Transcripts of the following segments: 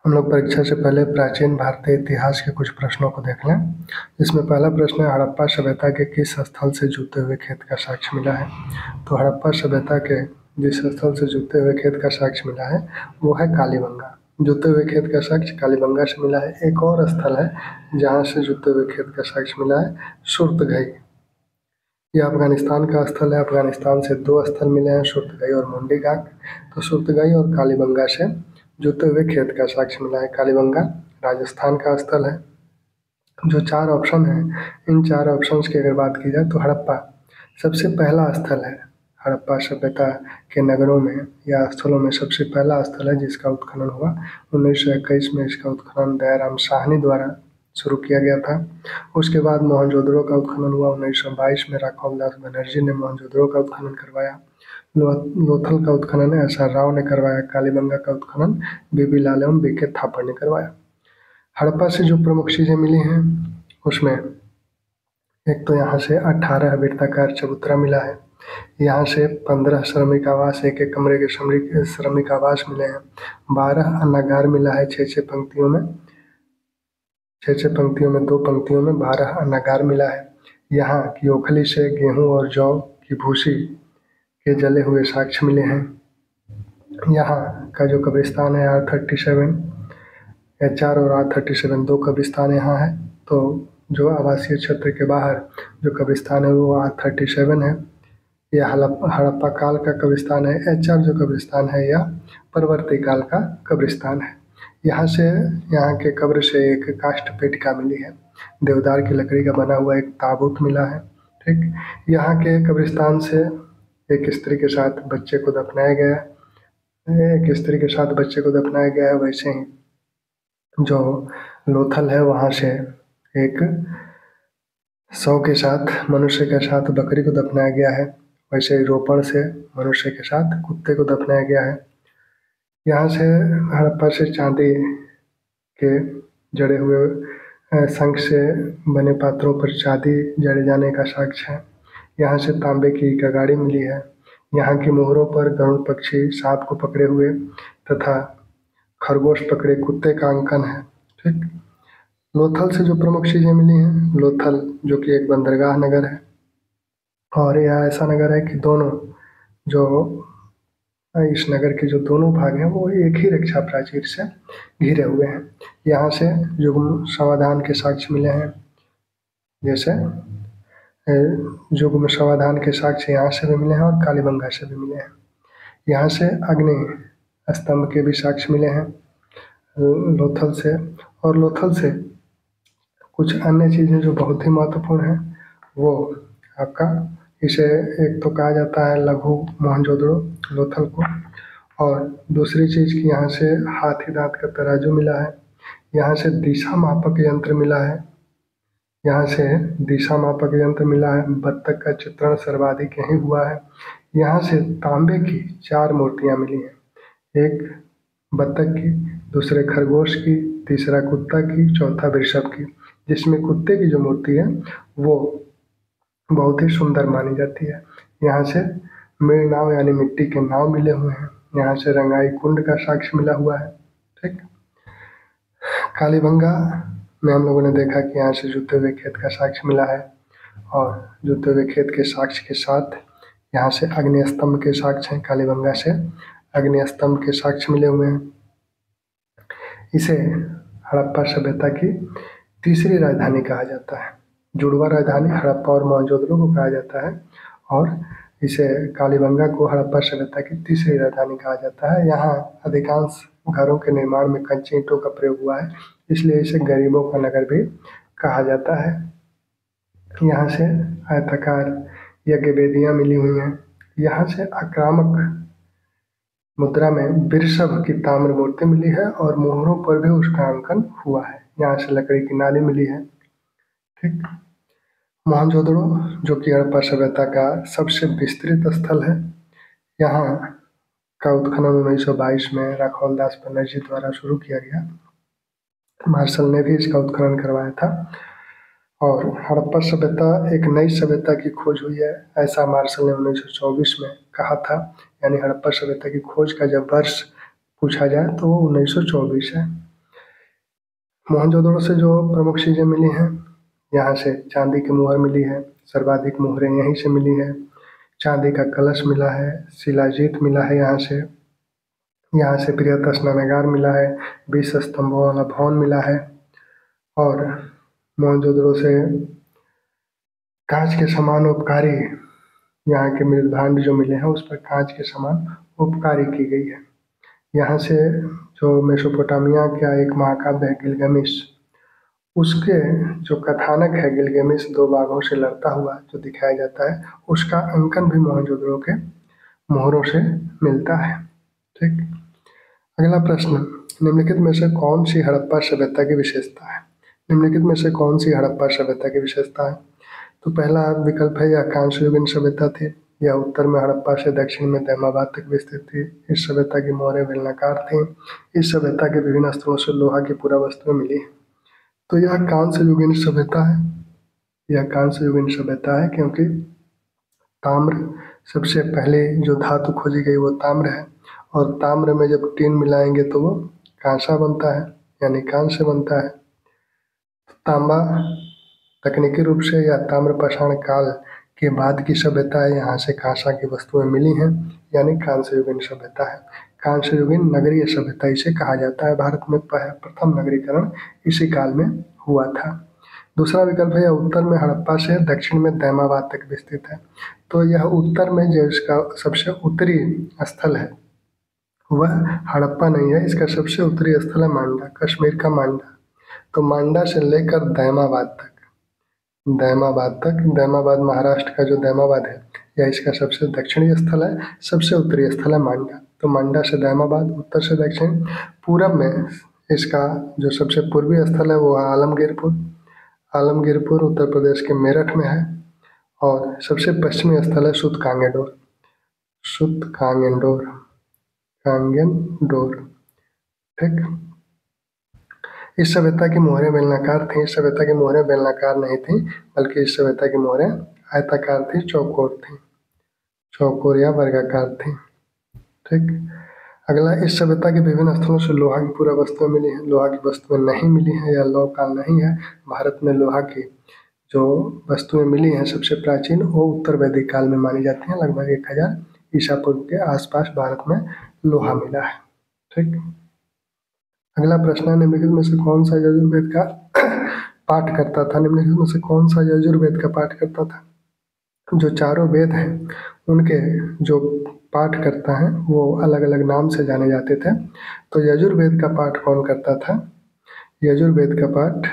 हम लोग परीक्षा से पहले प्राचीन भारतीय इतिहास के कुछ प्रश्नों को देख लें। इसमें पहला प्रश्न है, हड़प्पा सभ्यता के किस स्थल से जूते हुए खेत का साक्ष्य मिला है। तो हड़प्पा सभ्यता के जिस स्थल से जूते हुए खेत का साक्ष्य मिला है वो है कालीबंगा। जूते हुए खेत का साक्ष्य कालीबंगा से मिला है। एक और स्थल है जहाँ से जूते हुए खेत का साक्ष्य मिला है, सुर्तगई। यह अफगानिस्तान का स्थल है। अफगानिस्तान से दो स्थल मिले हैं, सुर्तगई और मुंडी घाट। तो सुर्तगई और कालीबंगा से जूते हुए खेत का साक्ष्य मिला है। कालीबंगा राजस्थान का स्थल है। जो चार ऑप्शन हैं, इन चार ऑप्शंस की अगर बात की जाए तो हड़प्पा सबसे पहला स्थल है। हड़प्पा सभ्यता के नगरों में या स्थलों में सबसे पहला स्थल है जिसका उत्खनन हुआ। 1921 में इसका उत्खनन दयाराम साहनी द्वारा शुरू किया गया था। उसके बाद मोहनजोदड़ो का उत्खनन हुआ। 1922 में राघव दास बनर्जी ने मोहनजोदड़ो का उत्खनन करवाया। लोथल का उत्खनन SR राव ने करवाया। कालीबंगा का उत्खनन BB लाल एवं BK थापड़ ने करवाया। हड़प्पा से जो प्रमुख चीज़ें मिली हैं उसमें एक तो यहाँ से 18 वृत्ताकार चबूतरा मिला है। यहाँ से 15 श्रमिक आवास, एक एक कमरे के श्रमिक आवास मिले हैं। 12 अन्नागार मिला है, 6-6 पंक्तियों में, 6-6 पंक्तियों में, 2 पंक्तियों में 12 अन्नागार मिला है। यहाँ की ओखली से गेहूँ और जौ की भूसी के जले हुए साक्ष्य मिले हैं। यहाँ का जो कब्रिस्तान है R37 HR और R37 दो कब्रिस्तान यहाँ है। तो जो आवासीय क्षेत्र के बाहर जो कब्रिस्तान है वो R37 है। यह हड़प्पा काल का कब्रिस्तान है। HR जो कब्रिस्तान है यह परवर्ती काल का कब्रिस्तान है। यहाँ के कब्र से एक काष्ठ पेटिका मिली है। देवदार की लकड़ी का बना हुआ एक ताबूत मिला है। ठीक, यहाँ के कब्रिस्तान से एक स्त्री के साथ बच्चे को दफनाया गया है। वैसे ही जो लोथल है वहाँ से एक शव के साथ, मनुष्य के साथ बकरी को दफनाया गया है। वैसे ही रोपड़ से मनुष्य के साथ कुत्ते को दफनाया गया है। यहाँ से हड़प्पा से चांदी के जड़े हुए शंख से बने पात्रों पर चांदी जड़े जाने का साक्ष्य है। यहाँ से तांबे की कगाड़ी मिली है। यहाँ की मोहरों पर गरुड़ पक्षी सांप को पकड़े हुए तथा खरगोश पकड़े कुत्ते का अंकन है। ठीक, लोथल से जो प्रमुख चीज़ें मिली हैं, लोथल जो कि एक बंदरगाह नगर है और यह ऐसा नगर है कि दोनों जो इस नगर के जो दोनों भाग हैं वो एक ही रक्षा प्राचीर से घिरे हुए हैं। यहाँ से युग्म समाधान के साक्ष्य मिले हैं। जैसे युग्म समाधान के साक्ष्य यहाँ से भी मिले हैं और कालीबंगा से भी मिले हैं। यहाँ से अग्नि स्तंभ के भी साक्ष्य मिले हैं लोथल से। और लोथल से कुछ अन्य चीज़ें जो बहुत ही महत्वपूर्ण हैं वो आपका, इसे एक तो कहा जाता है लघु मोहनजोदड़ो लोथल को, और दूसरी चीज़ कि यहाँ से हाथी दांत का तराजू मिला है। यहाँ से दिशा मापक यंत्र मिला है। बत्तख का चित्रण सर्वाधिक यहीं हुआ है। यहाँ से तांबे की 4 मूर्तियाँ मिली हैं, एक बत्तख की, दूसरे खरगोश की, तीसरा कुत्ता की, चौथा वृषभ की, जिसमें कुत्ते की जो मूर्ति है वो बहुत ही सुंदर मानी जाती है। यहाँ से मेड़ नाव यानी मिट्टी के नाव मिले हुए हैं। यहाँ से रंगाई कुंड का साक्ष्य मिला हुआ है। ठीक, कालीबंगा में हम लोगों ने देखा कि यहाँ से जूते हुए खेत का साक्ष्य मिला है और जूते हुए खेत के साक्ष्य के साथ यहाँ से अग्नि स्तंभ के साक्ष्य हैं। कालीबंगा से अग्नि स्तंभ के साक्ष्य मिले हुए हैं। इसे हड़प्पा सभ्यता की तीसरी राजधानी कहा जाता है। जुड़वा राजधानी हड़प्पा और मोहनजोदड़ो को कहा जाता है और इसे कालीबंगा को हड़प्पा सभ्यता की तीसरी राजधानी कहा जाता है। यहाँ अधिकांश घरों के निर्माण में कच्ची ईंटों का प्रयोग हुआ है, इसलिए इसे गरीबों का नगर भी कहा जाता है। यहाँ से आयताकार यज्ञ वेदियाँ मिली हुई हैं। यहाँ से आक्रामक मुद्रा में वृषभ की ताम्र मूर्ति मिली है और मोहरों पर भी उसका अंकन हुआ है। यहाँ से लकड़ी की नाली मिली है। ठीक, मोहनजोदड़ो जो कि हड़प्पा सभ्यता का सबसे विस्तृत स्थल है। यहाँ का उत्खनन 1922 में राघव दास बनर्जी द्वारा शुरू किया गया। मार्शल ने भी इसका उत्खनन करवाया था और हड़प्पा सभ्यता एक नई सभ्यता की खोज हुई है, ऐसा मार्शल ने 1924 में कहा था। यानी हड़प्पा सभ्यता की खोज का जब वर्ष पूछा जाए तो वो 1924 है। मोहनजोदड़ो से जो प्रमुख चीज़ें मिली हैं, यहाँ से चांदी की मुहर मिली है, सर्वाधिक मुहरें यहीं से मिली है। चांदी का कलश मिला है, शिलाजीत मिला है यहाँ से प्रियत स्नानागार मिला है, 20 स्तंभों वाला भवन मिला है। और मोहनजोदड़ो से कांच के समान उपकारी यहाँ के मृदभांड जो मिले हैं उस पर कांच के समान उपकारी की गई है। यहाँ से जो मेसोपोटामिया का एक महाकाव्य है गिलगामेश, उसके जो कथानक है गिलगामेश 2 बाघों से लड़ता हुआ जो दिखाया जाता है, उसका अंकन भी मोहनजोदड़ो के मोहरों से मिलता है। ठीक। अगला प्रश्न, निम्नलिखित में से कौन सी हड़प्पा सभ्यता की विशेषता है? निम्नलिखित में से कौन सी हड़प्पा सभ्यता की विशेषता है? तो पहला विकल्प है यह कांस्ययुगीन सभ्यता थी। यह उत्तर में हड़प्पा से दक्षिण में दैमाबाद तक विस्तृत थी। इस सभ्यता की मोहरें बेलनाकार थीं। इस सभ्यता के विभिन्न स्थलों से लोहा की पूरा वस्तुएं मिली। तो यह कांस्ययुगीन सभ्यता है। यह कांस्ययुगीन सभ्यता है क्योंकि ताम्र सबसे पहले जो धातु खोजी गई वो ताम्र है, और ताम्र में जब टीन मिलाएंगे तो वो कांसा बनता है, यानी कांस्य बनता है। तांबा तकनीकी रूप से या ताम्रपाषाण काल के बाद की सभ्यता है, यहाँ से कांसा की वस्तुएं मिली हैं, यानी कांस्ययुगीन सभ्यता है। कांस्ययुगीन नगरीय सभ्यता इसे कहा जाता है। भारत में प्रथम नगरीकरण इसी काल में हुआ था। दूसरा विकल्प है यह उत्तर में हड़प्पा से दक्षिण में दैमाबाद तक विस्तृत है। तो यह उत्तर में जो इसका सबसे उत्तरी स्थल है वह हड़प्पा नहीं है, इसका सबसे उत्तरी स्थल है मांडा, कश्मीर का मांडा। तो मांडा से लेकर दैमाबाद महाराष्ट्र का जो दैमाबाद है यह इसका सबसे दक्षिणी स्थल है, सबसे उत्तरी स्थल है मांडा। तो मांडा से दैमाबाद, उत्तर से दक्षिण। पूरब में इसका जो सबसे पूर्वी स्थल है वो आलमगीरपुर उत्तर प्रदेश के मेरठ में है। और सबसे पश्चिमी स्थल है कांगेंडोर। ठीक। इस सभ्यता की मोहरें बेलनाकार थीं। इस सभ्यता की मोहरें बेलनाकार नहीं थीं, बल्कि इस सभ्यता की मोहरें आयताकार थी, चौकोर या वर्गाकार थी। ठीक। अगला, इस सभ्यता के विभिन्न स्थलों से लोहा की पूरा वस्तुएं मिली हैं। लोहा की वस्तुएं नहीं मिली हैं, या लौह काल नहीं है। भारत में लोहा की जो वस्तुएं मिली हैं सबसे प्राचीन वो उत्तर वैदिक काल में मानी जाती हैं। लगभग 1000 ईसा पूर्व के आसपास भारत में लोहा मिला है। ठीक। अगला प्रश्न है, निम्नलिखित में से कौन सा यजुर्वेद का पाठ करता था? निम्नलिखित में से कौन सा यजुर्वेद का पाठ करता था? जो चारों वेद हैं उनके जो पाठ करता है वो अलग अलग नाम से जाने जाते थे। तो यजुर्वेद का पाठ कौन करता था? यजुर्वेद का पाठ,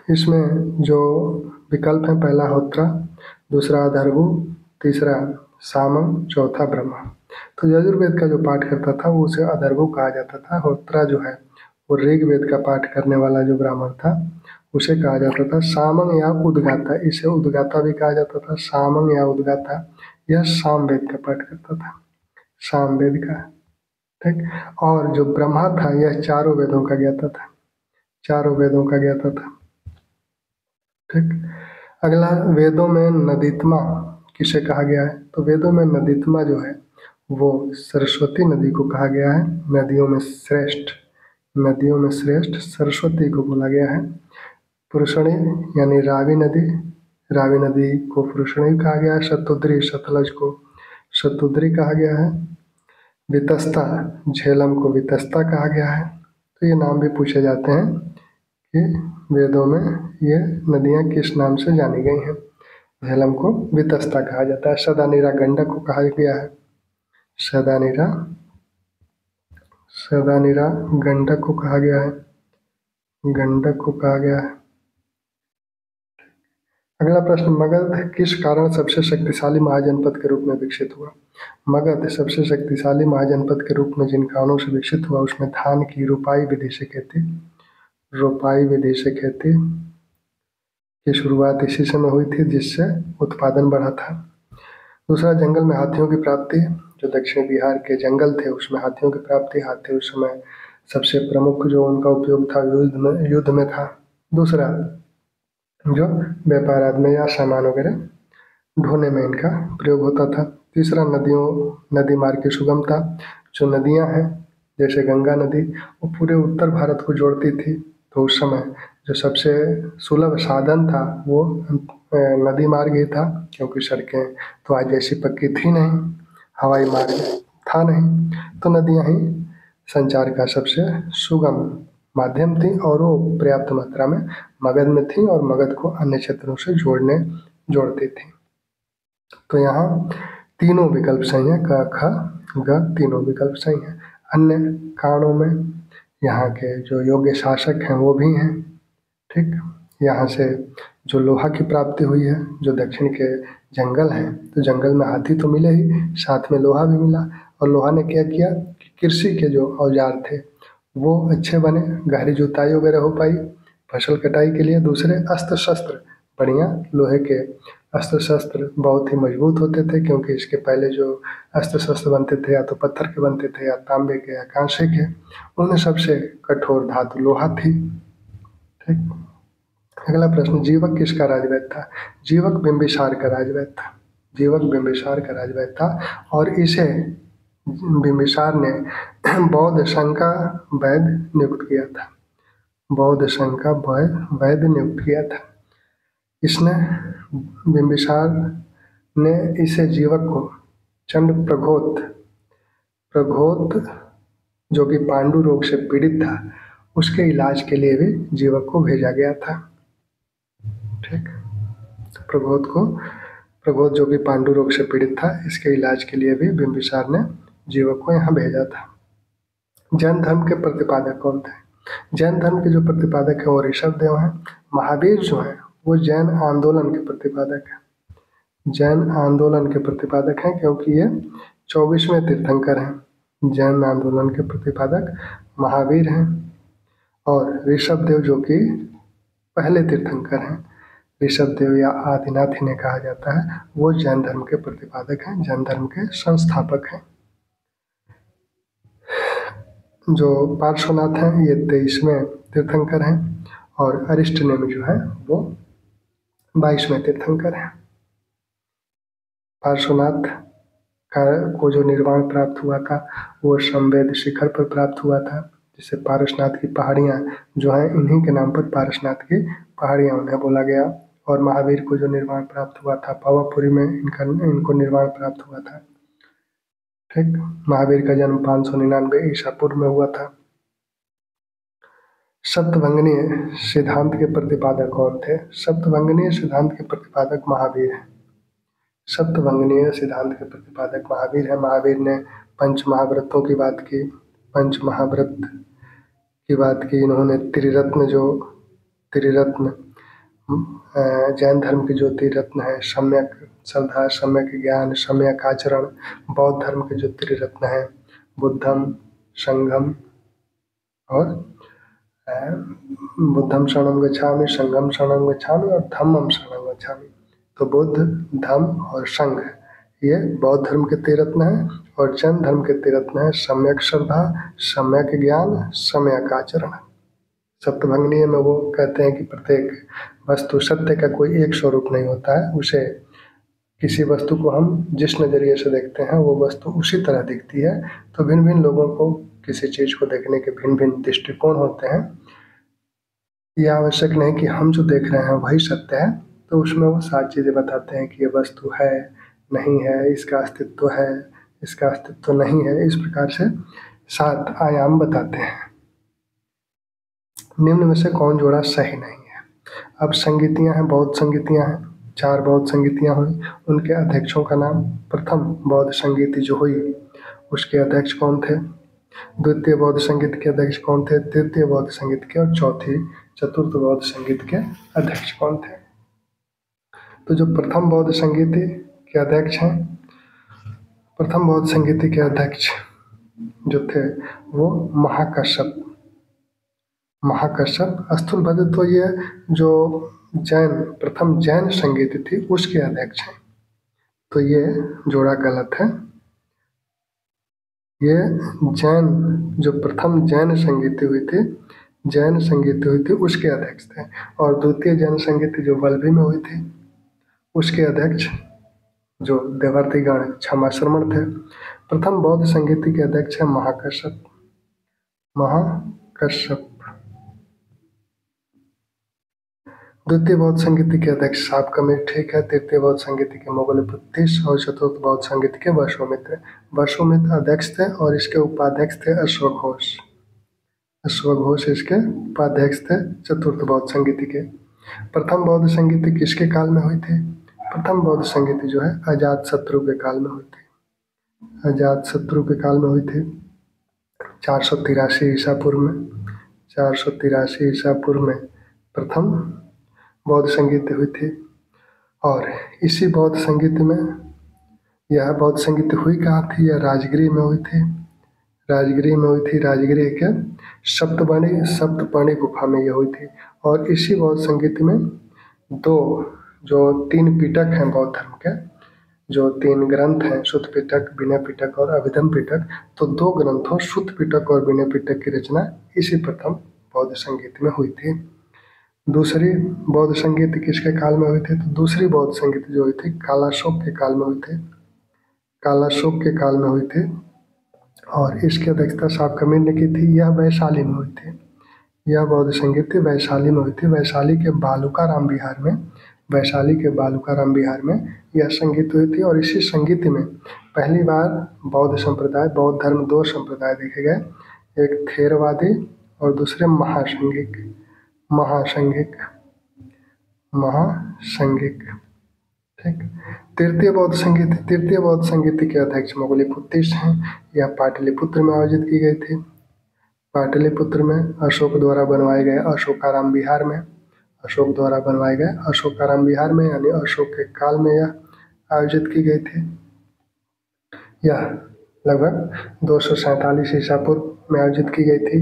इसमें जो विकल्प है, पहला होत्रा, दूसरा अथर्वु, तीसरा सामम, चौथा ब्रह्मा। तो यजुर्वेद का जो पाठ करता था वो उसे अथर्वु कहा जाता था। होत्रा जो है वो ऋग्वेद का पाठ करने वाला जो ब्राह्मण था उसे कहा जाता था सामंग या उद्गाता। इसे उद्गाता भी कहा जाता था, सामंग या उद्गाता। यह सामवेद का पाठ करता था, सामवेद का। ठीक। और जो ब्रह्मा था यह चारों वेदों का ज्ञाता था, चारों वेदों का ज्ञाता था। ठीक। अगला, वेदों में नदीत्मा किसे कहा गया है? तो वेदों में नदीत्मा जो है वो सरस्वती नदी को कहा गया है। नदियों में श्रेष्ठ सरस्वती को बोला गया है। पुरुषणी यानी रावी नदी को पुरुषणी कहा गया है। शतुद्री, सतलज को शतुद्री कहा गया है। वितस्ता, झेलम को वितस्ता कहा गया है। तो ये नाम भी पूछे जाते हैं कि वेदों में ये नदियाँ किस नाम से जानी गई हैं। झेलम को वितस्ता कहा जाता है। सदानीरा गंडक को कहा गया है, सदानीरा गंडक को कहा गया है। अगला प्रश्न, मगध किस कारण सबसे शक्तिशाली महाजनपद के रूप में विकसित हुआ? मगध सबसे शक्तिशाली महाजनपद के रूप में जिन कारणों से विकसित हुआ उसमें धान की रोपाई विधि से खेती की शुरुआत इसी समय हुई थी, जिससे उत्पादन बढ़ा था। दूसरा, जंगल में हाथियों की प्राप्ति। जो दक्षिण बिहार के जंगल थे उसमें हाथियों की प्राप्ति। हाथी उस समय सबसे प्रमुख जो उनका उपयोग था युद्ध में था। दूसरा, जो व्यापार आदि या सामान वगैरह ढोने में इनका प्रयोग होता था। तीसरा, नदी मार्ग की सुगमता। जो नदियां हैं जैसे गंगा नदी वो पूरे उत्तर भारत को जोड़ती थी, तो उस समय जो सबसे सुलभ साधन था वो नदी मार्ग ही था, क्योंकि सड़कें तो आज जैसी पक्की थी नहीं, हवाई मार्ग था नहीं, तो नदियाँ ही संचार का सबसे सुगम माध्यम थी और वो पर्याप्त मात्रा में मगध में थी और मगध को अन्य क्षेत्रों से जोड़ती थी। तो यहाँ तीनों विकल्प सही हैं, क ख ग तीनों विकल्प सही हैं। अन्य कारणों में यहाँ के जो योग्य शासक हैं वो भी हैं। ठीक, यहाँ से जो लोहा की प्राप्ति हुई है, जो दक्षिण के जंगल हैं, तो जंगल में हाथी तो मिले ही, साथ में लोहा भी मिला। और लोहा ने क्या किया कि कृषि के जो औजार थे वो अच्छे बने, गहरी जुताई वगैरह हो पाई फसल कटाई के लिए। दूसरे अस्त्र शस्त्र बढ़िया, लोहे के अस्त्र शस्त्र बहुत ही मजबूत होते थे, क्योंकि इसके पहले जो अस्त्र शस्त्र बनते थे या तो पत्थर के बनते थे या तांबे के या कांसे के, उनमें सबसे कठोर धातु लोहा थी। ठीक, अगला प्रश्न, जीवक किसका राजवैद्य था? जीवक बिंबिसार का राजवैद्य था। जीवक बिंबिसार का राजवैद्य था और इसे बिंबिसार ने बौद्ध संघ का वैद्य नियुक्त किया था। बौद्ध संघ का वैद्य नियुक्त किया था। इसने बिंबिसार ने इसे जीवक को चंड प्रघोत जो कि पांडु रोग से पीड़ित था, उसके इलाज के लिए भी जीवक को भेजा गया था। ठीक, प्रघोत जो कि पांडु रोग से पीड़ित था, इसके इलाज के लिए भी बिंबिसार ने जीवक को यहाँ भेजा था। जैन धर्म के प्रतिपादक कौन थे? जैन धर्म के जो प्रतिपादक हैं वो ऋषभ देव हैं। महावीर जो हैं वो जैन आंदोलन के प्रतिपादक हैं। जैन आंदोलन के प्रतिपादक हैं क्योंकि ये 24वें तीर्थंकर हैं। जैन आंदोलन के प्रतिपादक महावीर हैं और ऋषभ देव जो कि पहले तीर्थंकर हैं, ऋषभ देव या आदिनाथ इन्हें कहा जाता है, वो जैन धर्म के प्रतिपादक हैं, जैन धर्म के संस्थापक हैं। जो पार्श्वनाथ हैं ये 23वें तीर्थंकर हैं और अरिष्टनेमि जो है वो 22वें तीर्थंकर हैं। पार्श्वनाथ को जो निर्वाण प्राप्त हुआ था वो समवेद शिखर पर प्राप्त हुआ था, जिसे पारसनाथ की पहाड़ियाँ जो हैं इन्हीं के नाम पर पारसनाथ की पहाड़ियाँ उन्हें बोला गया। और महावीर को जो निर्वाण प्राप्त हुआ था पावापुरी में इनको निर्वाण प्राप्त हुआ था। ठीक, महावीर का जन्म 599 ईसा पूर्व में हुआ था। सप्तभंगनीय सिद्धांत के प्रतिपादक कौन थे? सप्तभंगनीय सिद्धांत के प्रतिपादक महावीर हैं। सप्तभंगनीय सिद्धांत के प्रतिपादक महावीर हैं। महावीर ने पंच महाव्रतों की बात की, पंच महाव्रत की बात की। इन्होंने त्रिरत्न जैन धर्म के जो त्रिरत्न है, सम्यक श्रद्धा, सम्यक ज्ञान, सम्यक आचरण। बौद्ध धर्म के जो त्रिरत्न हैं, बुद्धम संघम और बुद्धम शरणं गच्छामि, संघम शरणं गच्छामि और धम्मम शरणं गच्छामि। तो बुद्ध, धम्म और संघ ये बौद्ध धर्म के त्रिरत्न हैं और जैन धर्म के त्रिरत्न हैं सम्यक श्रद्धा, सम्यक ज्ञान, सम्यक आचरण। सप्तभंगनीय में वो कहते हैं कि प्रत्येक वस्तु सत्य का कोई एक स्वरूप नहीं होता है, उसे किसी वस्तु को हम जिस नज़रिए से देखते हैं वो वस्तु उसी तरह दिखती है। तो भिन्न भिन्न लोगों को किसी चीज़ को देखने के भिन्न भिन्न दृष्टिकोण होते हैं। यह आवश्यक नहीं कि हम जो देख रहे हैं वही सत्य है, तो उसमें वो 7 चीज़ें बताते हैं कि ये वस्तु है, नहीं है, इसका अस्तित्व है, इसका अस्तित्व नहीं है। इस प्रकार से 7 आयाम बताते हैं। निम्न में से कौन जोड़ा सही नहीं है? अब संगीतियाँ हैं, बौद्ध संगीतियाँ हैं, 4 बौद्ध संगीतियाँ हुई, उनके अध्यक्षों का नाम। प्रथम बौद्ध संगीति जो हुई उसके अध्यक्ष कौन थे? द्वितीय बौद्ध संगीत के अध्यक्ष कौन थे? तृतीय बौद्ध संगीत के और चतुर्थ बौद्ध संगीत के अध्यक्ष कौन थे? तो जो प्रथम बौद्ध संगीति के अध्यक्ष हैं, प्रथम बौद्ध संगीति के अध्यक्ष जो थे वो महाकश्यप स्थूलभद्र। तो ये जो प्रथम जैन संगीति थी उसके अध्यक्ष हैं, तो ये जोड़ा गलत है। ये जो प्रथम जैन संगीति हुई थी उसके अध्यक्ष थे और द्वितीय जैन संगीति जो वल्लभी में हुई थी उसके अध्यक्ष जो देवर्तिगण क्षमाश्रमण थे। प्रथम बौद्ध संगीति के अध्यक्ष है महाकश्यप। महाकश्यप। द्वितीय बौद्ध संगीति के अध्यक्ष सापकमिर, ठीक है। तृतीय बौद्ध संगीति के मौगुलपुत्तिस और चतुर्थ बौद्ध संगीति के वसुमित्र। वसुमित्र अध्यक्ष थे और इसके उपाध्यक्ष थे अश्वघोष। अश्वघोष इसके उपाध्यक्ष थे चतुर्थ बौद्ध संगीति के। प्रथम बौद्ध संगीति किसके काल में हुई थी? प्रथम बौद्ध संगीति जो है अजातशत्रु के काल में हुई थी। अजातशत्रु के काल में हुई थी 483 ईसा पूर्व में। 483 ईसा पूर्व में प्रथम बौद्ध संगीति हुई थी। और इसी बौद्ध संगीति में, यह बौद्ध संगीति हुई कहाँ थी? यह राजगृह में हुई थी। राजगृह में हुई थी। राजगृह के सप्तपर्णी गुफा में यह हुई थी। और इसी बौद्ध संगीति में तीन पिटक हैं बौद्ध धर्म के, जो 3 ग्रंथ हैं, सुत्त पिटक, विनय पिटक और अभिधम पिटक। तो 2 ग्रंथों सुत्त पिटक और विनय पिटक की रचना इसी प्रथम बौद्ध संगीति में हुई थी। दूसरी बौद्ध संगीति किसके काल में हुई थी? तो दूसरी बौद्ध संगीति जो हुई थी कालाशोक के काल में हुई थी। कालाशोक के काल में हुई थी और इसकी अध्यक्षता सापकमिर ने की थी। यह वैशाली में हुई थी। यह बौद्ध संगीति वैशाली में हुई थी। वैशाली के बालूकाराम विहार में, वैशाली के बालूकाराम विहार में यह संगीत हुई थी। और इसी संगीत में पहली बार बौद्ध संप्रदाय, बौद्ध धर्म 2 संप्रदाय देखे गए, एक थेरवादी और दूसरे महासंघिक। ठीक। तृतीय बौद्ध संगीति के अध्यक्ष मौगुलपुत्तिस हैं। यह पाटलिपुत्र में आयोजित की गई थी। पाटलिपुत्र में अशोक द्वारा बनवाए गए अशोकाराम विहार में, यानी अशोक के काल में यह आयोजित की गई थी। यह लगभग 247 ईसा पूर्व में आयोजित की गई थी।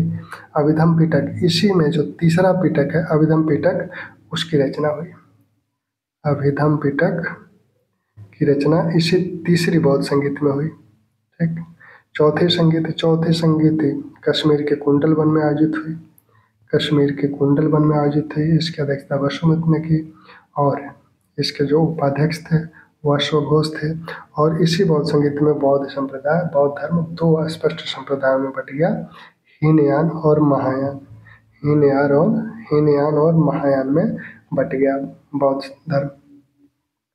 अभिधम पिटक, इसी में जो तीसरा पिटक है अभिधम पिटक, उसकी रचना हुई। अभिधम पिटक की रचना इसी तीसरी बौद्ध संगीत में हुई। ठीक। चौथी संगीति कश्मीर के कुंडल वन में आयोजित हुई। इसकी अध्यक्षता वसुमित्र ने की और इसके जो उपाध्यक्ष थे वह अश्वघोष थे। और इसी बौद्ध संगीत में बौद्ध धर्म 2 स्पष्ट संप्रदायों में बट गया, हीनयान और महायान में बट गया बौद्ध धर्म।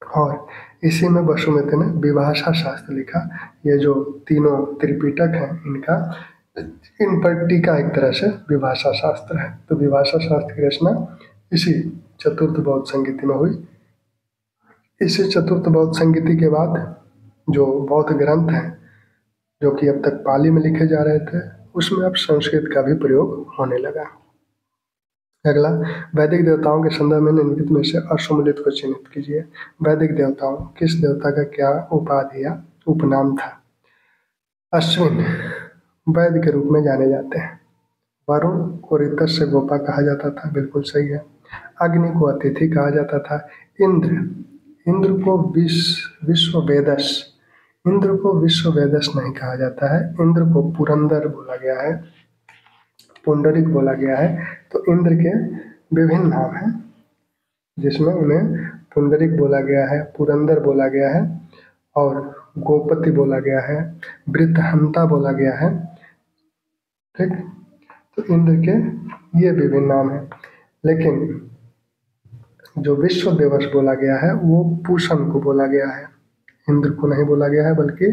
और इसी में वसुमित्र ने विभाषा शास्त्र लिखा। ये जो तीनों त्रिपिटक हैं इन पर टीका एक तरह से विभाषा शास्त्र है। तो विभाषा शास्त्र की रचना इसी चतुर्थ बौद्ध संगीति में हुई। इसी चतुर्थ बौद्ध संगीति के बाद जो बौद्ध ग्रंथ हैं जो कि अब तक पाली में लिखे जा रहे थे, उसमें अब संस्कृत का भी प्रयोग होने लगा। अगला, वैदिक देवताओं के संदर्भ में निम्नलिखित में से असुमलित को चिन्हित कीजिए। वैदिक देवताओं, किस देवता का क्या उपाधि या उपनाम था? अश्विन वैद्य के रूप में जाने जाते हैं। वरुण को ऋतस्य गोपा कहा जाता था, बिल्कुल सही है। अग्नि को अतिथि कहा जाता था। इंद्र को विश्ववेदस नहीं कहा जाता है। इंद्र को पुरंदर बोला गया है, पुंडरिक बोला गया है। तो इंद्र के विभिन्न नाम हैं जिसमें उन्हें पुंडरिक बोला गया है, पुरंदर बोला गया है और गोपति बोला गया है, वृत्रहंता बोला गया है। ठीक। तो इंद्र के ये विभिन्न नाम हैं। लेकिन जो विश्व दिवस बोला गया है वो पूषण को बोला गया है, इंद्र को नहीं बोला गया है, बल्कि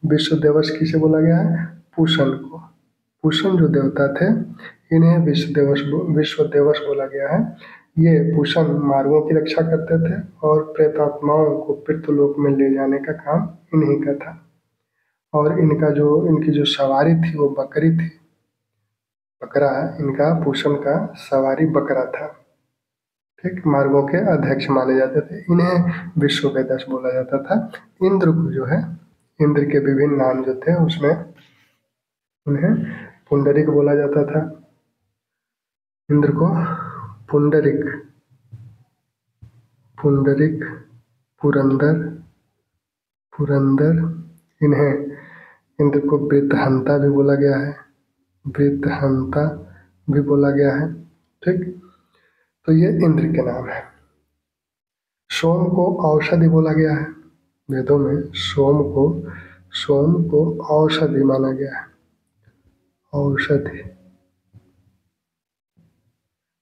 विश्व दिवस किसे बोला गया है? पूषण को। पूषण जो देवता थे इन्हें विश्व दिवस बोला गया है। ये पूषण मार्गों की रक्षा करते थे और प्रेतात्माओं को पितृलोक में ले जाने का काम इन्हीं का था। और इनकी जो सवारी थी वो बकरी थी, बकरा। इनका पूषण का सवारी बकरा था। ठीक। मार्गों के अध्यक्ष माने जाते थे। इन्हें विश्ववेदस बोला जाता था। इंद्र को जो है, इंद्र के विभिन्न नाम जो थे उसमें उन्हें पुंडरिक बोला जाता था। इंद्र को पुंडरिक, पुरंदर, इन्हें इंद्र को वृत्रहंता भी बोला गया है। ठीक। तो ये इंद्र के नाम है। सोम को औषधि बोला गया है। वेदों में सोम को औषधि माना गया है। औषधि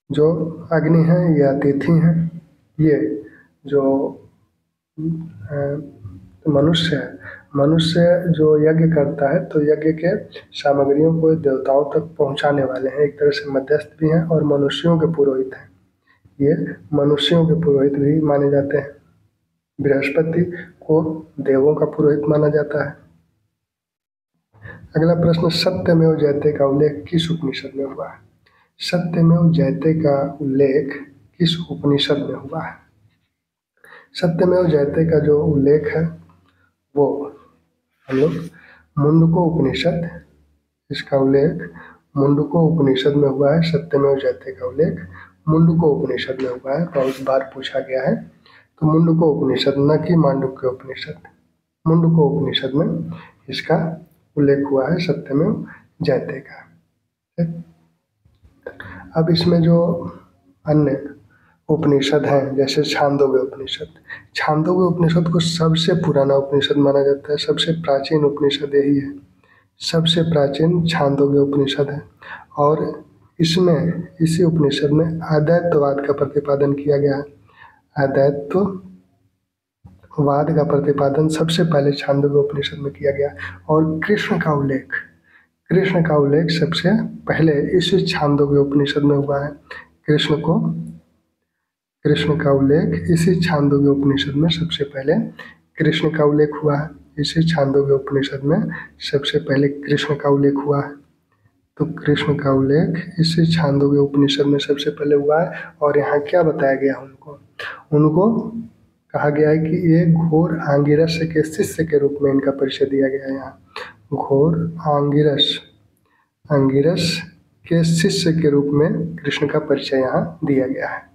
जो अग्नि हैं ये अतिथि हैं, ये जो मनुष्य है, मनुष्य जो यज्ञ करता है तो यज्ञ के सामग्रियों को देवताओं तक पहुंचाने वाले हैं, एक तरह से मध्यस्थ भी हैं और मनुष्यों के पुरोहित हैं। ये मनुष्यों के पुरोहित भी माने जाते हैं। बृहस्पति को देवों का पुरोहित माना जाता है। अगला प्रश्न, सत्यमेव जयते का उल्लेख किस उपनिषद में हुआ है? सत्यमेव जयते का उल्लेख किस उपनिषद में हुआ है? सत्यमेव जयते का जो उल्लेख है वो हम लोग मुंडको उपनिषद, इसका उल्लेख मुंडको उपनिषद में हुआ है। सत्यमेव जयते का उल्लेख मुंडको उपनिषद में हुआ है। बहुत बार पूछा गया है, तो मुंडको उपनिषद, न कि मांडुक्य उपनिषद, मुंडको उपनिषद में इसका उल्लेख हुआ है सत्यमेव जयते का। अब इसमें जो अन्य उपनिषद हैं जैसे छांदोग्य उपनिषद, छांदोग्य उपनिषद को सबसे पुराना उपनिषद माना जाता है, सबसे प्राचीन उपनिषद यही है, सबसे प्राचीन छांदोग्य उपनिषद है। और इसमें, इसी उपनिषद में अद्वैतवाद का प्रतिपादन किया गया है। अद्वैतवाद का प्रतिपादन सबसे पहले छांदोग्य उपनिषद में किया गया और कृष्ण का उल्लेख सबसे पहले इसी छांदोग्य उपनिषद में हुआ है। कृष्ण का उल्लेख इसी छांदोग्य उपनिषद में सबसे पहले कृष्ण का उल्लेख हुआ है। इसी छांदोग्य उपनिषद में सबसे पहले कृष्ण का उल्लेख हुआ है। तो कृष्ण का उल्लेख इसी छांदोग्य उपनिषद में सबसे पहले हुआ है। और यहाँ क्या बताया गया उनको कहा गया है कि ये घोर आंगिरस के शिष्य के रूप में इनका परिचय दिया गया है। यहाँ घोर आंगिरस के शिष्य के रूप में कृष्ण का परिचय यहाँ दिया गया है।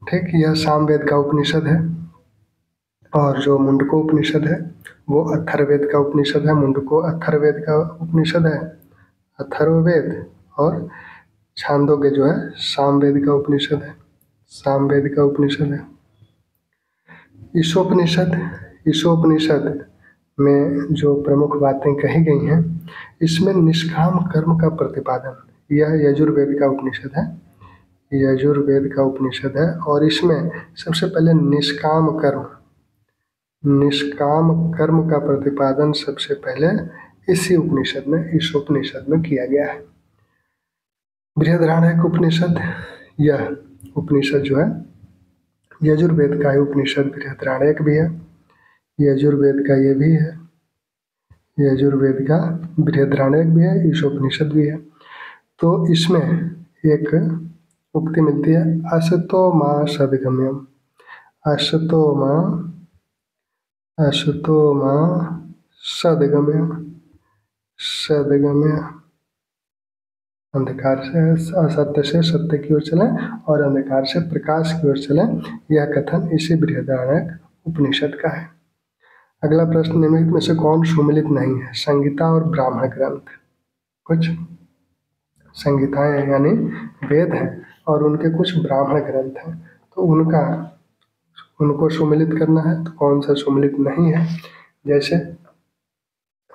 ठीक, यह सामवेद का उपनिषद है। और जो मुंडको उपनिषद है वो अथर्ववेद का उपनिषद है। मुंडको अथर्ववेद का उपनिषद है, अथर्ववेद, और छांदोग्य जो है सामवेद का उपनिषद है, सामवेद का उपनिषद है। ईशोपनिषद में जो प्रमुख बातें कही गई हैं, इसमें निष्काम कर्म का प्रतिपादन, यह यजुर्वेद का उपनिषद है, यजुर्वेद का उपनिषद है। और इसमें सबसे पहले निष्काम कर्म का प्रतिपादन सबसे पहले इसी उपनिषद में, इस उपनिषद में किया गया है। बृहदारण्यक उपनिषद, यह उपनिषद जो है यजुर्वेद का ही उपनिषद, बृहदारण्यक भी है, यजुर्वेद का ये भी है, यजुर्वेद का बृहदारण्यक भी है, ईशोपनिषद भी है। तो इसमें एक उक्ति मिलती है, असतो मां सद्गम्यम, असतो मां सद्गम्य, अंधकार से असत्य से सत्य की ओर चलें और अंधकार से प्रकाश की ओर चलें, यह कथन इसी बृहदारण्यक उपनिषद का है। अगला प्रश्न, निम्नलिखित में से कौन सुमिलित नहीं है? संगीता और ब्राह्मण ग्रंथ। कुछ संगीताएं यानी वेद हैं और उनके कुछ ब्राह्मण ग्रंथ हैं, तो उनको सुमिलित करना है, तो कौन सा सुमिलित नहीं है? जैसे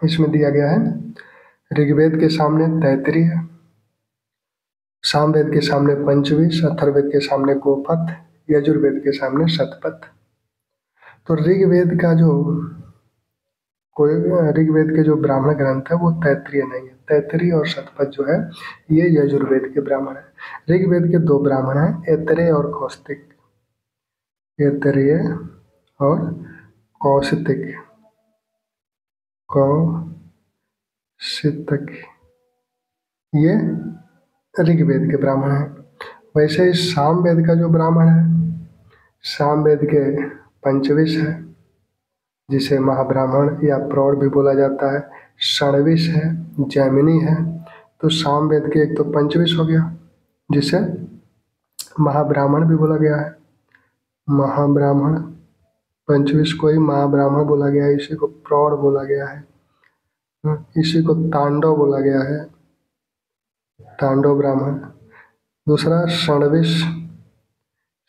इसमें दिया गया है, ऋग्वेद के सामने तैत्तिरीय, सामवेद के सामने पंचविश, अथर्ववेद के सामने गोपथ, यजुर्वेद के सामने शतपथ। तो ऋग्वेद के जो ब्राह्मण ग्रंथ है वो तैत्तिरीय नहीं है। तैत्तिरीय और शतपथ जो है ये यजुर्वेद के ब्राह्मण है। ऋग्वेद के दो ब्राह्मण हैं, ऐतरेय और कौशिक, ऐतरेय और कौशिक, ये ऋग्वेद के ब्राह्मण हैं। वैसे ही सामवेद का जो ब्राह्मण है, सामवेद के पंचविश है, जिसे महाब्राह्मण या प्रौढ़ भी बोला जाता है, षणविश है, जैमिनी है। तो सामवेद के एक तो पंचविश हो गया जिसे महाब्राह्मण भी बोला गया है, महाब्राह्मण, पंचविश को ही महाब्राह्मण बोला गया है, इसी को प्रौढ़ बोला गया है, इसी को तांडव बोला गया है, तांडव ब्राह्मण। दूसरा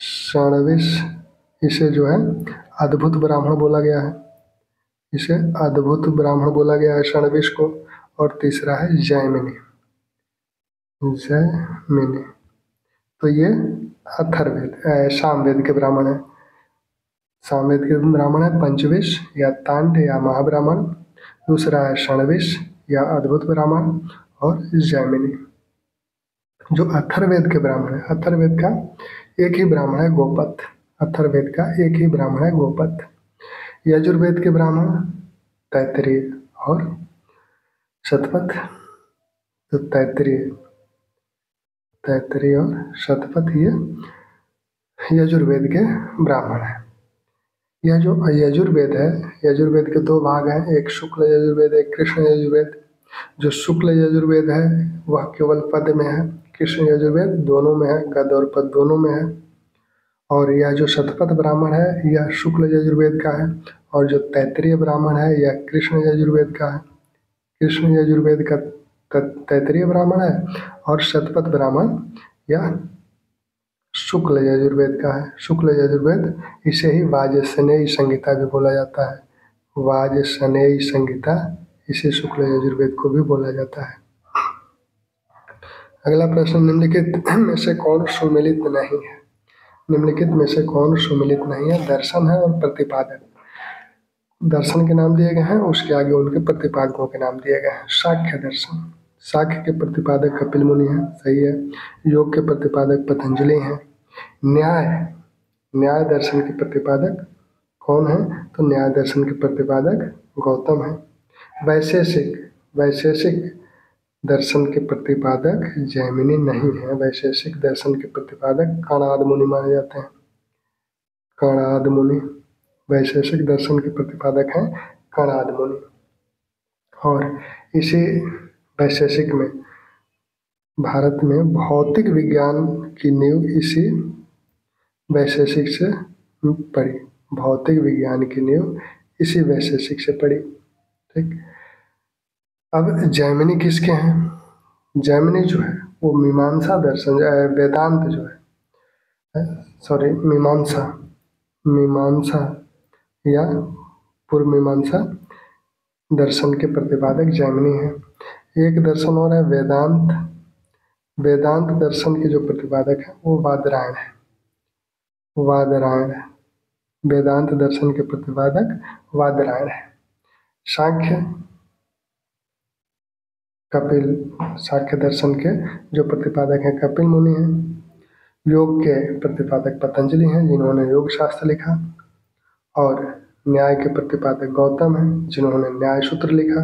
षणविश, इसे जो है अद्भुत ब्राह्मण बोला गया है, इसे अद्भुत ब्राह्मण बोला गया है षणविश को। और तीसरा है जैमिनी, तो ये अथर्ववेद सामवेद के ब्राह्मण है। सामवेद के ब्राह्मण है पंचविश या तांड या महाब्राह्मण, दूसरा है षणविश या अद्भुत ब्राह्मण, और जैमिनी। जो अथर्ववेद के ब्राह्मण है, अथर्ववेद का एक ही ब्राह्मण है गोपथ। अथर्ववेद का एक ही ब्राह्मण है गोपथ। यजुर्वेद के ब्राह्मण तैत्तिरीय और शतपथ। तो तैत्तिरीय और शतपथ ये यजुर्वेद के ब्राह्मण है। यह जो यजुर्वेद है, यजुर्वेद के दो भाग हैं, एक शुक्ल यजुर्वेद, एक कृष्ण यजुर्वेद। जो शुक्ल यजुर्वेद है वह केवल पद में है, कृष्ण यजुर्वेद दोनों में है, गद और पद दोनों में है। और यह जो शतपथ ब्राह्मण है यह शुक्ल यजुर्वेद का है, और जो तैत्तिरीय ब्राह्मण है यह कृष्ण यजुर्वेद का है। कृष्ण यजुर्वेद का तैत्तिरीय ब्राह्मण है, और शतपथ ब्राह्मण यह शुक्ल यजुर्वेद का है। शुक्ल यजुर्वेद, इसे ही वाजसनेयी संहिता भी बोला जाता है। वाजसनेयी संहिता, इसे शुक्ल यजुर्वेद को भी बोला जाता है। अगला प्रश्न, निम्नलिखित में से कौन सुमेलित नहीं है? निम्नलिखित में से कौन सुमेलित नहीं है? दर्शन है और प्रतिपादक। दर्शन के नाम दिए गए हैं, उसके आगे उनके प्रतिपादकों के नाम दिए गए हैं। शाक्य दर्शन, शाक्य के प्रतिपादक कपिल मुनि हैं, सही है। योग के प्रतिपादक पतंजलि हैं। न्याय, न्याय दर्शन के प्रतिपादक कौन है? तो न्याय दर्शन के प्रतिपादक गौतम है। वैशेषिक, वैशेषिक दर्शन के प्रतिपादक जैमिनी नहीं है। वैशेषिक दर्शन के प्रतिपादक कणाद मुनि माने जाते हैं। कणाद मुनि वैशेषिक दर्शन के प्रतिपादक हैं, कणाद मुनि। और इसी वैशेषिक में भारत में भौतिक विज्ञान की नींव इसी वैशेषिक से पड़ी। भौतिक विज्ञान की नींव इसी वैशेषिक से पड़ी। ठीक, अब जैमिनी किसके हैं? जैमिनी जो है वो मीमांसा दर्शन, वेदांत जो है, सॉरी मीमांसा, मीमांसा या पूर्व मीमांसा दर्शन के प्रतिपादक जैमिनी है। एक दर्शन और है वेदांत। वेदांत दर्शन के जो प्रतिपादक है वो वादरायण है। वादरायण है, वेदांत दर्शन के प्रतिपादक वादरायण है। सांख्य, कपिल, सांख्य दर्शन के जो प्रतिपादक हैं कपिल मुनि हैं। योग के प्रतिपादक पतंजलि हैं, जिन्होंने योग शास्त्र लिखा। और न्याय के प्रतिपादक गौतम हैं, जिन्होंने न्याय सूत्र लिखा।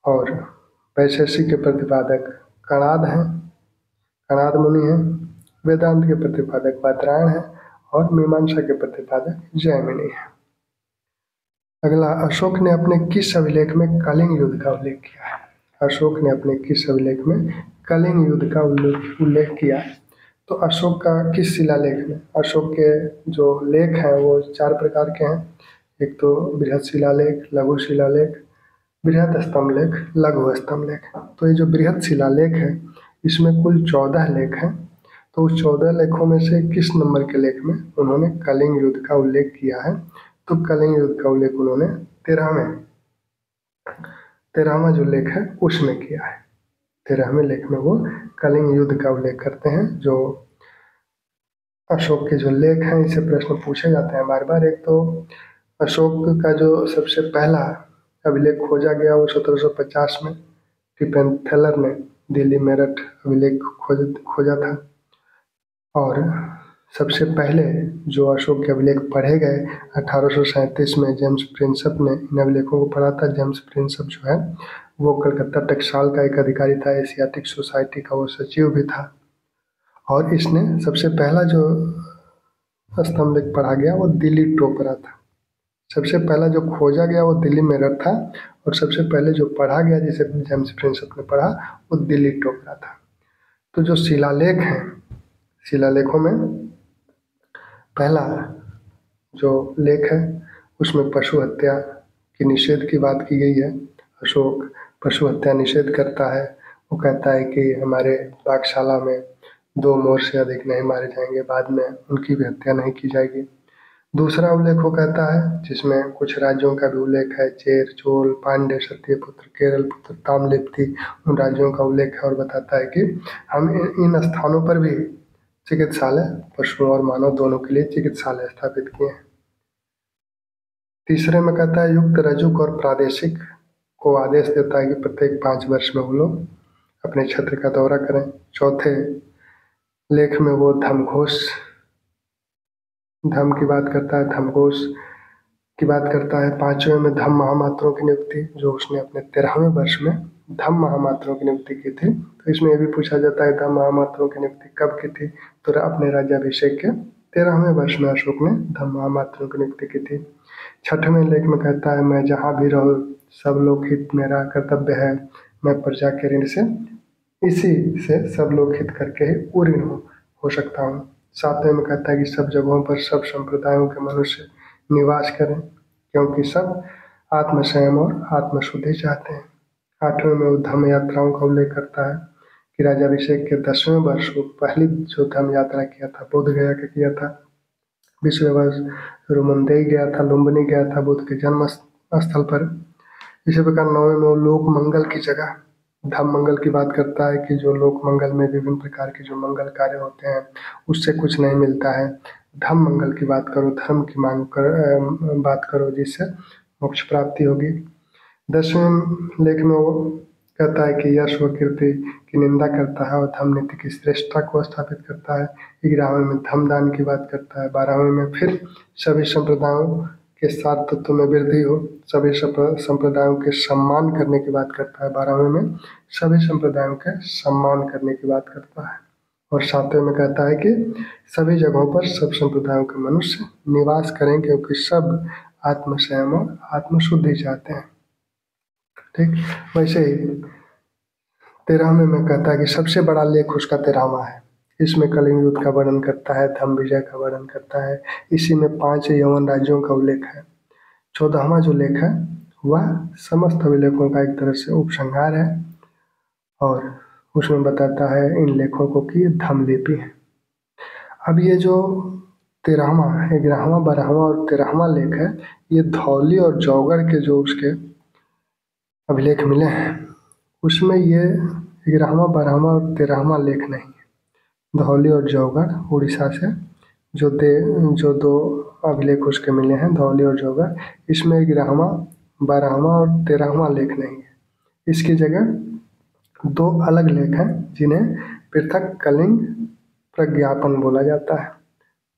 और वैशेषिक के प्रतिपादक कणाद हैं, कणाद मुनि हैं। वेदांत के प्रतिपादक वादरायण हैं, और मीमांसा के प्रतिपादक जैमिनी है। अगला, अशोक ने अपने किस अभिलेख में कलिंग युद्ध का उल्लेख किया है? अशोक ने अपने किस अभिलेख में कलिंग युद्ध का उल्लेख किया है? तो अशोक का किस शिलालेख में? अशोक के जो लेख हैं वो 4 प्रकार के हैं। एक तो बृहद शिलालेख, लघु शिलालेख, बृहद स्तंभलेख, लघु स्तंभलेख। तो ये जो बृहद शिलालेख है इसमें कुल 14 लेख हैं। तो उस 14 लेखों में से किस नंबर के लेख में उन्होंने कलिंग युद्ध का उल्लेख किया है? तो कलिंग युद्ध का उल्लेख उन्होंने 13वां जो लेख है उसमें किया है। 13वें लेख में वो कलिंग युद्ध का उल्लेख करते हैं। जो अशोक के जो लेख हैं इसे प्रश्न पूछे जाते हैं बार बार। एक तो अशोक का जो सबसे पहला अभिलेख खोजा गया वो 1750 में टिपेंथेलर ने दिल्ली मेरठ अभिलेख खोजा था। और सबसे पहले जो अशोक के अभिलेख पढ़े गए 1837 में जेम्स प्रिंसप ने इन अभिलेखों को पढ़ा था। जेम्स प्रिंसप जो है वो कलकत्ता टकसाल का एक अधिकारी था, एशियाटिक सोसाइटी का वो सचिव भी था। और इसने सबसे पहला जो स्तंभलेख पढ़ा गया वो दिल्ली टोपरा था। सबसे पहला जो खोजा गया वो दिल्ली मेरठ था, और सबसे पहले जो पढ़ा गया जिसे जेम्स प्रिंसप ने पढ़ा वो दिल्ली टोपरा था। तो जो शिलालेख हैं, शिलालेखों में पहला जो लेख है उसमें पशु हत्या की निषेध की बात की गई है। अशोक पशु हत्या निषेध करता है। वो कहता है कि हमारे पाकशाला में 2 मोर से अधिक नहीं मारे जाएंगे, बाद में उनकी भी हत्या नहीं की जाएगी। दूसरा उल्लेख वो कहता है जिसमें कुछ राज्यों का भी उल्लेख है, चेर, चोल, पांड्य, सत्यपुत्र, केरल पुत्र, ताम्रलिप्ति, उन राज्यों का उल्लेख है। और बताता है कि हम इन स्थानों पर भी चिकित्सालय, पशुओं और मानव दोनों के लिए चिकित्सालय स्थापित किए हैं। तीसरे में कहता है युक्त, रजुक और प्रादेशिक को आदेश देता है कि प्रत्येक 5 वर्ष में वो लोग अपने क्षेत्र का दौरा करें। चौथे लेख में वो धम की बात करता है, धमघोष की बात करता है। 5वें में धम महामात्रों की नियुक्ति, जो उसने अपने 13वें वर्ष में धम महामात्रों की नियुक्ति की थी। तो इसमें यह भी पूछा जाता है धम महामात्रों की नियुक्ति कब की थी, तो अपने राज्याभिषेक के 13वें वर्ष में अशोक ने धम महामात्रों की नियुक्ति की थी। 6वें लेख में कहता है मैं जहाँ भी रहूँ सब लोग हित मेरा कर्तव्य है, मैं प्रजा के ऋण से इसी से सब लोग हित करके ही पूर्ण हो सकता हूँ। 7वें में कहता है कि सब जगहों पर सब संप्रदायों के मनुष्य निवास करें, क्योंकि सब आत्मसंयम और आत्मशुद्धि चाहते हैं। 8वें में वो धम्म यात्राओं का उल्लेख करता है कि राज्याभिषेक के 10वें वर्ष को पहली जो धम्म यात्रा किया था बोध गया का किया था। 20वें वर्ष रुमंदेई गया था, लुम्बिनी गया था बुद्ध के जन्म स्थल पर। इसी प्रकार 9वें में वो लोक मंगल की जगह धम्म मंगल की बात करता है कि जो लोक मंगल में विभिन्न प्रकार के जो मंगल कार्य होते हैं उससे कुछ नहीं मिलता है, धम्म मंगल की बात करो, धर्म की बात करो जिससे मोक्ष प्राप्ति होगी। 10वें लेख में वो कहता है कि यश व कीर्ति की निंदा करता है और धम्म नीति की श्रेष्ठता को स्थापित करता है। 11वें में धम्म दान की बात करता है। 12वें में फिर सभी संप्रदायों के सार तत्व में वृद्धि हो, सभी संप्रदायों के सम्मान करने की बात करता है। 12वें में सभी संप्रदायों के सम्मान करने की बात करता है। और 7वें में कहता है कि सभी जगहों पर सब संप्रदायों के मनुष्य निवास करें, क्योंकि सब आत्मसंयम और आत्मशुद्धि चाहते हैं। ठीक वैसे ही 13वें में कहता है कि सबसे बड़ा लेख उसका 13वां है। इसमें कलिंग युद्ध का वर्णन करता है, धम्म विजय का वर्णन करता है। इसी में 5 यवन राज्यों का उल्लेख है। 14वां जो लेख है वह समस्त अभिलेखों का एक तरह से उपसंहार है और उसमें बताता है इन लेखों को कि धम्म लिपि है। अब ये जो 13वां, 11वां, 12वां और 13वां लेख है ये धौली और जौगढ़ के जो उसके अभिलेख मिले हैं उसमें ये 11वां, 12वां और 13वां लेख नहीं है। धौली और जौगढ़ उड़ीसा से जो 2 अभिलेख उसके मिले हैं, धौली और जौगढ़, इसमें 11वां, 12वां और 13वां लेख नहीं है। इसकी जगह 2 अलग लेख हैं जिन्हें पृथक कलिंग प्रज्ञापन बोला जाता है।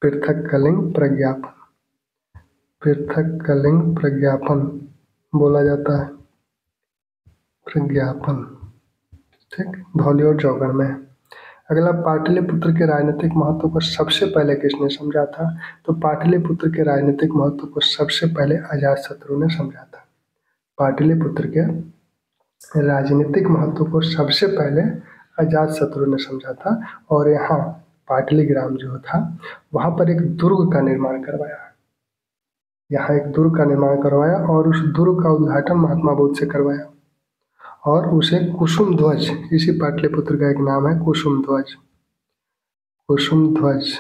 पृथक कलिंग प्रज्ञापन बोला जाता है। प्रज्ञापन, ठीक, धौली और जौगढ़ में है। अगला पाटलिपुत्र के राजनीतिक महत्व को सबसे पहले किसने समझा था, तो पाटलिपुत्र के राजनीतिक महत्व को सबसे पहले अजातशत्रु ने समझा था। पाटलिपुत्र के राजनीतिक महत्व को सबसे पहले अजातशत्रु ने समझा था और यहाँ पाटली ग्राम जो था वहाँ पर एक दुर्ग का निर्माण करवाया। यहाँ एक दुर्ग का निर्माण करवाया और उस दुर्ग का उद्घाटन महात्मा बुद्ध से करवाया और उसे कुसुम ध्वज, इसी पाटलिपुत्र का एक नाम है कुसुम ध्वज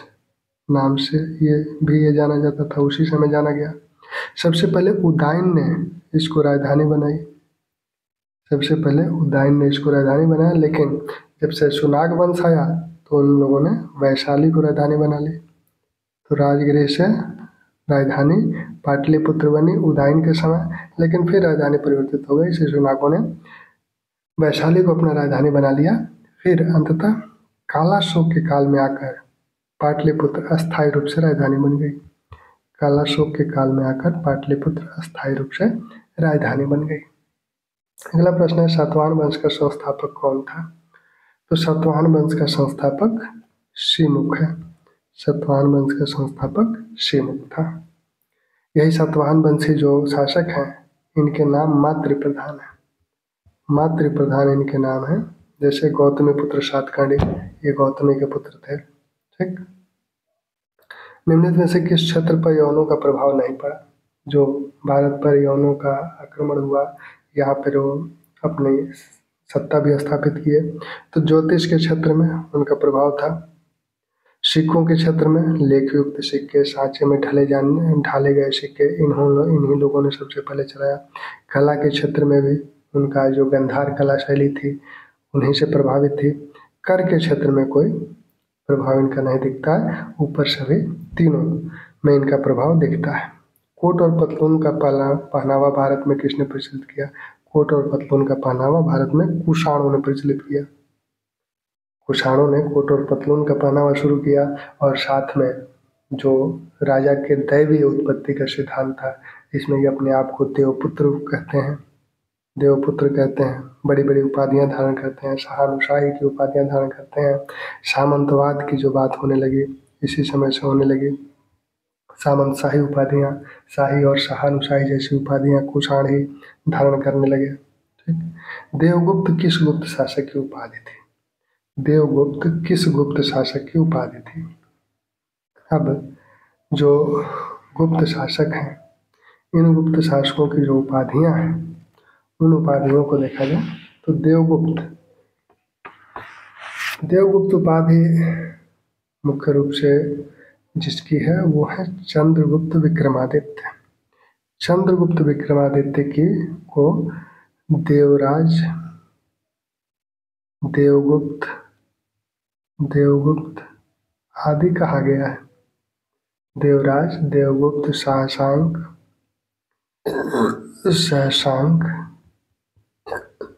नाम से ये जाना जाता था, उसी समय जाना गया। सबसे पहले उदयन ने इसको राजधानी बनाया, लेकिन जब से सुनाग वंश आया तो उन लोगों ने वैशाली को राजधानी बना ली। तो राजगृह से राजधानी पाटलिपुत्र बनी उदयन के समय, लेकिन फिर राजधानी परिवर्तित हो गई। इसे सुनागों ने वैशाली को अपना राजधानी बना लिया। फिर अंततः कालाशोक के काल में आकर पाटलिपुत्र अस्थायी रूप से राजधानी बन गई। कालाशोक के काल में आकर पाटलिपुत्र अस्थायी रूप से राजधानी बन गई। अगला प्रश्न है सातवाहन वंश का संस्थापक कौन था, तो सातवाहन वंश का संस्थापक शिमुख है। सातवाहन वंश का संस्थापक शिमुख था। यही सातवाहन वंशी जो शासक हैं इनके नाम मातृ प्रधान है। मातृ प्रधान इनके नाम है। जैसे गौतमी पुत्र सातकर्णी, ये गौतमी के पुत्र थे। ठीक, निम्नलिखित में से किस क्षेत्र पर यवनों का प्रभाव नहीं पड़ा। जो भारत पर यवनों का आक्रमण हुआ, यहाँ पर वो अपनी सत्ता भी स्थापित किए, तो ज्योतिष के क्षेत्र में उनका प्रभाव था। सिक्कों के क्षेत्र में लेखयुक्त सिक्के, सांचे में ढाले गए सिक्के इन्हीं लोगों ने सबसे पहले चलाया। कला के क्षेत्र में भी उनका जो गंधार कला शैली थी उन्हीं से प्रभावित थी। कर के क्षेत्र में कोई प्रभाव इनका नहीं दिखता है, ऊपर सभी तीनों में इनका प्रभाव दिखता है। कोट और पतलून का पहनावा भारत में किसने प्रचलित किया? कोट और पतलून का पहनावा भारत में कुषाणों ने प्रचलित किया। कुषाणों ने कोट और पतलून का पहनावा शुरू किया और साथ में जो राजा के दैवीय उत्पत्ति का सिद्धांत था, इसमें ये अपने आप को देवपुत्र कहते हैं, देवपुत्र कहते हैं, बड़ी बड़ी उपाधियां धारण करते हैं, शाहानुशाही की उपाधियां धारण करते हैं। सामंतवाद की जो बात होने लगी, इसी समय से होने लगी। सामंत शाही उपाधियां, शाही और शाहानुशाही जैसी उपाधियां कुषाण ही धारण करने लगे। ठीक। देवगुप्त किस गुप्त शासक की उपाधि थी? देवगुप्त किस गुप्त शासक की उपाधि थी? अब जो गुप्त शासक हैं, इन गुप्त शासकों की जो उपाधियां हैं, उन उपाधियों को देखा जाए तो देवगुप्त उपाधि मुख्य रूप से जिसकी है वो है चंद्रगुप्त विक्रमादित्य। चंद्रगुप्त विक्रमादित्य की को देवराज, देवगुप्त आदि कहा गया है। देवराज, देवगुप्त, शशांक,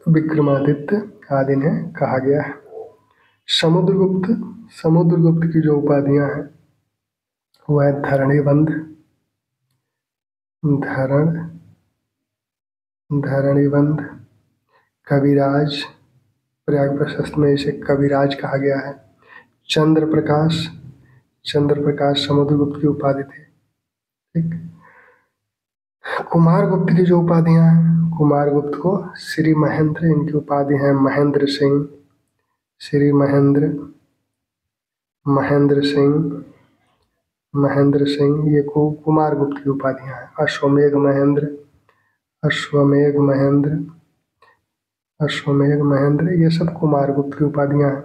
विक्रमादित्य आदि ने कहा गया है। समुद्रगुप्त की जो उपाधियां हैं वो है धरणीबंध, कविराज, प्रयाग प्रशस्त में इसे कविराज कहा गया है। चंद्रप्रकाश समुद्रगुप्त की उपाधि थी। ठीक। कुमारगुप्त की जो उपाधियां हैं, कुमारगुप्त को श्री महेंद्र इनकी उपाधि है, महेंद्र सिंह, श्री महेंद्र सिंह, ये कुमारगुप्त की उपाधियां हैं। अश्वमेघ महेंद्र, ये सब कुमारगुप्त की उपाधियां हैं।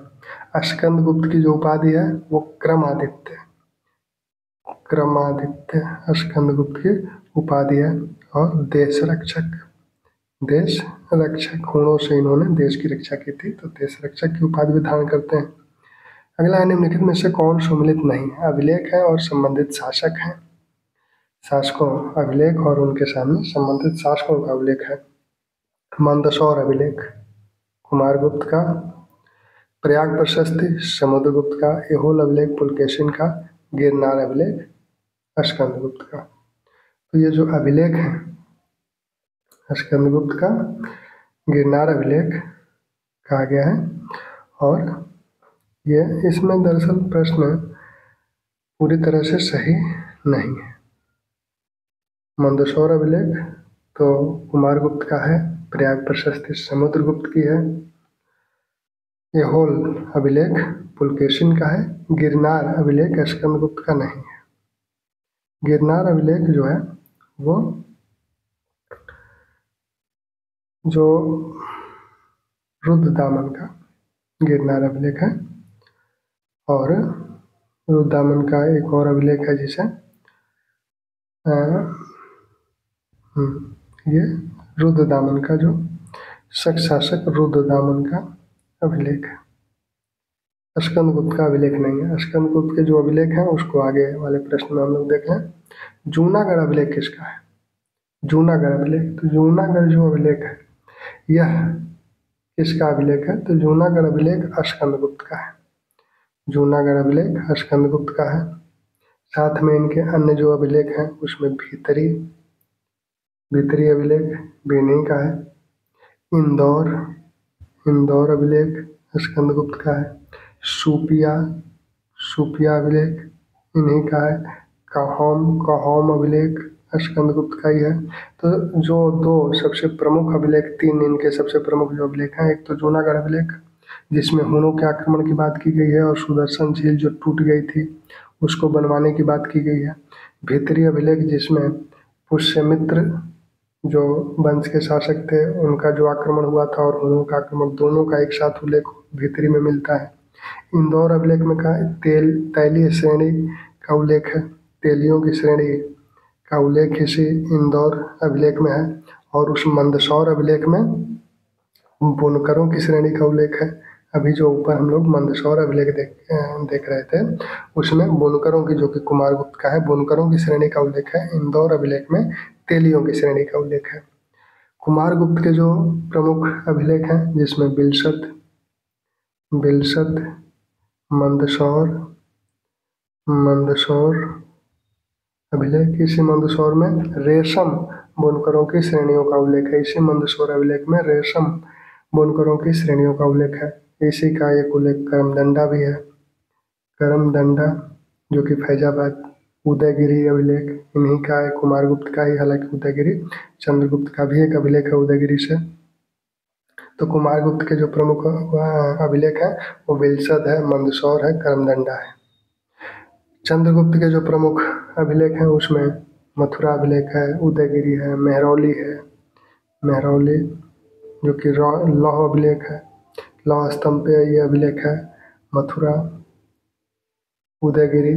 स्कंदगुप्त की जो उपाधि है वो क्रमादित्य स्कंदगुप्त की उपाधि है। और देश रक्षक, हुणों से इन्होंने देश की रक्षा की थी, तो देश रक्षक की उपाधि भी धारण करते हैं। अगला है, निम्नलिखित में से कौन सम्मिलित नहीं है? अभिलेख है और संबंधित शासक हैं। शासकों अभिलेख और उनके सामने संबंधित शासकों का उल्लेख है। मंदसौर अभिलेख कुमारगुप्त का, प्रयाग प्रशस्ति समुद्रगुप्त का, एहोल अभिलेख पुलकेशिन का, गिरनार अभिलेख स्कंदगुप्त का। तो ये जो अभिलेख है स्कंदगुप्त का, गिरनार अभिलेख कहा गया है। और ये इसमें दरअसल प्रश्न पूरी तरह से सही नहीं है। मंदसौर अभिलेख तो कुमारगुप्त का है, प्रयाग प्रशस्ति समुद्रगुप्त की है, एहोल अभिलेख पुलकेशिन का है, गिरनार अभिलेख स्कंदगुप्त का नहीं है। गिरनार अभिलेख जो है वो जो रुद्रदामन का गिरनार अभिलेख है। और रुद्रदामन का एक और अभिलेख है जिसे ये रुद्रदामन का जो शक शासक रुद्रदामन का अभिलेख है। स्कंदगुप्त का अभिलेख नहीं है। स्कंदगुप्त के जो अभिलेख हैं उसको आगे वाले प्रश्न में हम लोग देखें। जूनागढ़ अभिलेख किसका है? जूनागढ़ अभिलेख, तो जूनागढ़ जो अभिलेख है यह किसका अभिलेख है? तो जूनागढ़ अभिलेख स्कंदगुप्त का है। जूनागढ़ अभिलेख स्कंदगुप्त का है। साथ में इनके अन्य जो अभिलेख हैं उसमें भीतरी अभिलेख बेनी का है। इंदौर अभिलेख स्कंदगुप्त का है। सूपिया अभिलेख इन्हीं का है। कहोम अभिलेख स्कंदगुप्त का ही है। तो जो दो सबसे प्रमुख अभिलेख, तीन इनके सबसे प्रमुख जो अभिलेख हैं, एक तो जूनागढ़ अभिलेख जिसमें हुणों के आक्रमण की बात की गई है और सुदर्शन झील जो टूट गई थी उसको बनवाने की बात की गई है। भीतरी अभिलेख जिसमें पुष्यमित्र जो वंश के शासक थे उनका जो आक्रमण हुआ था और हुणों का आक्रमण, दोनों का एक साथ उल्लेख भीतरी में मिलता है। इंदौर अभिलेख में का तैलीय श्रेणी का उल्लेख है। तेलियों की श्रेणी का उल्लेख इसी इंदौर अभिलेख में है। और उस मंदसौर अभिलेख में बुनकरों की श्रेणी का उल्लेख है अभी जो ऊपर हम लोग मंदसौर अभिलेख देख रहे थे, उसमें बुनकरों की, जो कि कुमारगुप्त का है, बुनकरों की श्रेणी का उल्लेख है। इंदौर अभिलेख में तेलियों की श्रेणी का उल्लेख है। कुमारगुप्त के जो प्रमुख अभिलेख हैं, जिसमें बिलसत, मंदसौर अभिलेख, इसी मंदसौर में रेशम बुनकरों की श्रेणियों का उल्लेख है। इसी मंदसौर अभिलेख में रेशम बुनकरों की श्रेणियों का उल्लेख है। इसी का एक उल्लेख करमदंडा भी है। करमदंडा जो कि फैजाबाद, उदयगिरी अभिलेख इन्हीं का है, कुमारगुप्त का ही, हालांकि उदयगिरी चंद्रगुप्त का भी एक अभिलेख है उदयगिरी से। तो कुमारगुप्त के जो प्रमुख अभिलेख है वो बिलसद है, मंदसौर है, करमदंडा है। चंद्रगुप्त के जो प्रमुख अभिलेख हैं उसमें मथुरा अभिलेख है, उदयगिरी है, मेहरौली जो कि लौह अभिलेख है, लौह स्तंभ पे ये अभिलेख है, मथुरा, उदयगिरी।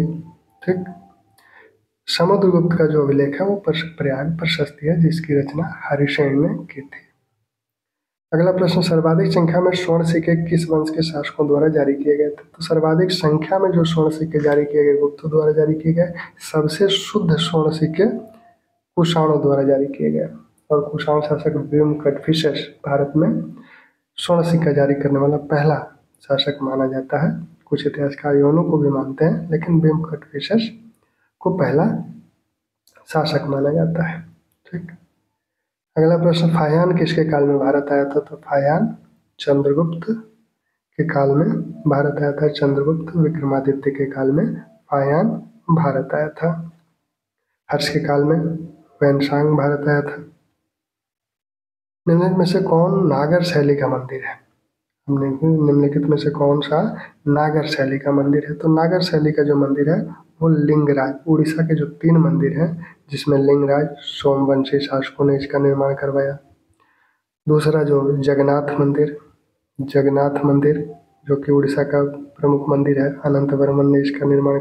ठीक। समुद्रगुप्त का जो अभिलेख है वो प्रयाग प्रशस्ति है, जिसकी रचना हरिसेन ने की थी। अगला प्रश्न, सर्वाधिक संख्या में स्वर्ण सिक्के किस वंश के शासकों द्वारा जारी किए गए थे? तो सर्वाधिक संख्या में जो स्वर्ण सिक्के जारी किए गए गुप्तों द्वारा जारी किए गए। सबसे शुद्ध स्वर्ण सिक्के कुषाणों द्वारा जारी किए गए, और कुषाण शासक व्यंकटफिशस भारत में स्वर्ण सिक्का जारी करने वाला पहला शासक माना जाता है। कुछ इतिहासकार योनों को भी मानते हैं, लेकिन व्यंकटफिशस को पहला शासक माना जाता है। ठीक। अगला प्रश्न, फाहियान किसके काल में भारत आया था? तो फाहियान चंद्रगुप्त के काल में भारत आया था। चंद्रगुप्त विक्रमादित्य के काल में फाहियान भारत आया था। हर्ष के काल में वैनसांग भारत आया था। निम्नलिखित में से कौन नागर शैली का मंदिर है? निम्नलिखित में से कौन सा नागर शैली का मंदिर है? तो नागर शैली का जो मंदिर है वो लिंगराज, उड़ीसा के जो 3 मंदिर हैं, जिसमें लिंगराज सोमवंशी शासकों ने इसका निर्माण करवाया। दूसरा जो जगन्नाथ मंदिर जो कि उड़ीसा का प्रमुख मंदिर है, अनंत वर्मन ने इसका निर्माण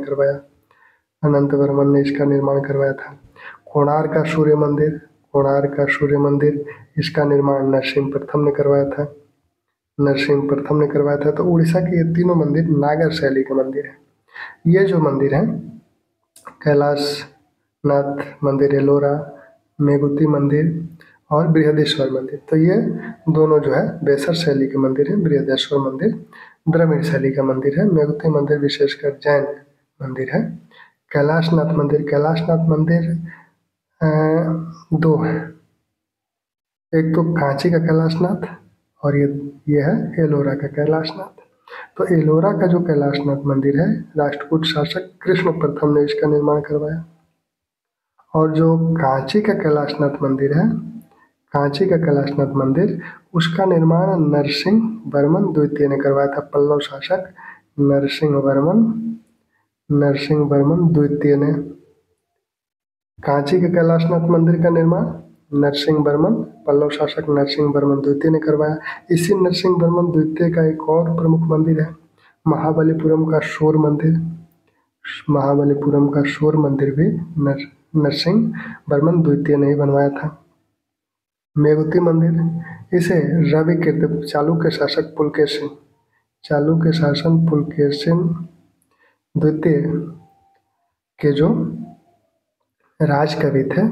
करवाया था। कोणार्क का सूर्य मंदिर, इसका निर्माण नरसिंह प्रथम ने करवाया था। तो उड़ीसा के ये तीनों मंदिर नागर शैली के मंदिर हैं। ये जो मंदिर हैं, कैलाशनाथ मंदिर, एलोरा, मेगुती मंदिर और बृहदेश्वर मंदिर, तो ये दोनों जो है बेसर शैली के मंदिर हैं। बृहदेश्वर मंदिर द्रविड़ शैली का मंदिर है। मेगुती मंदिर विशेषकर जैन मंदिर है। कैलाशनाथ मंदिर 2 है, एक तो कांची का कैलाशनाथ और ये है एलोरा का कैलाशनाथ। तो एलोरा का जो कैलाशनाथ मंदिर है, राष्ट्रकूट शासक कृष्ण प्रथम ने इसका निर्माण करवाया। और जो कांची का कैलाशनाथ मंदिर, उसका निर्माण नरसिंह वर्मन द्वितीय ने करवाया था। पल्लव शासक नरसिंह वर्मन द्वितीय ने कांची के कैलाशनाथ मंदिर का निर्माण पल्लव शासक नरसिंह वर्मन द्वितीय ने करवाया। इसी नरसिंह वर्मन द्वितीय का एक और प्रमुख मंदिर है महाबलीपुरम का शोर मंदिर भी नरसिंह वर्मन द्वितीय ने ही बनवाया था। मेगुती मंदिर, इसे रविकीर्ति चालुक्य शासक पुलकेशिन द्वितीय के जो राजकवि थे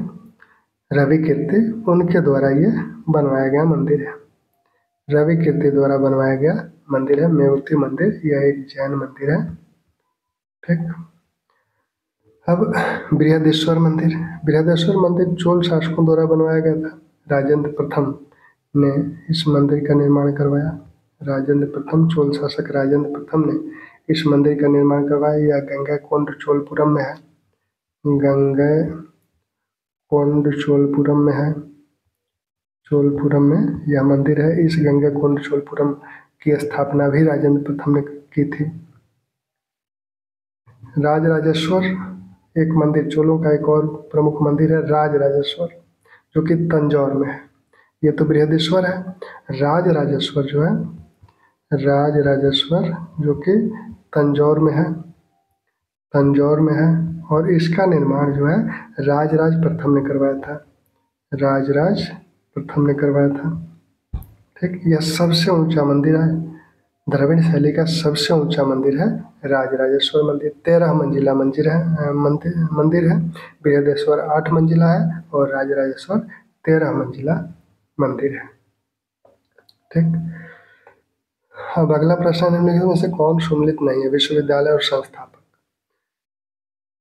रविकीर्ति, उनके द्वारा ये बनवाया गया मंदिर है। रविकीर्ति द्वारा बनवाया गया मंदिर है मेगुती मंदिर। यह एक जैन मंदिर है। ठीक। अब बृहदेश्वर मंदिर चोल शासकों द्वारा बनवाया गया था। राजेंद्र प्रथम ने इस मंदिर का निर्माण करवाया। चोल शासक राजेंद्र प्रथम ने इस मंदिर का निर्माण करवाया। यह गंगैकोंड चोलपुरम में यह मंदिर है। इस गंगैकोंड चोलपुरम की स्थापना भी राजेंद्र प्रथम ने की थी। राजराजेश्वर एक मंदिर, चोलों का एक और प्रमुख मंदिर है राजराजेश्वर, जो कि तंजौर में है। ये तो बृहदेश्वर है। राजराजेश्वर जो कि तंजौर में है, और इसका निर्माण जो है राजराज प्रथम ने करवाया था। ठीक। यह सबसे ऊंचा मंदिर है द्रविड़ शैली का सबसे ऊंचा मंदिर है राजराजेश्वर मंदिर, 13 मंजिला मंदिर है। बृहदेश्वर 8 मंजिला है और राजराजेश्वर 13 मंजिला मंदिर है। ठीक। अब अगला प्रश्न निम्नलिखित में से कौन सुमेलित नहीं है, विश्वविद्यालय और संस्थापक।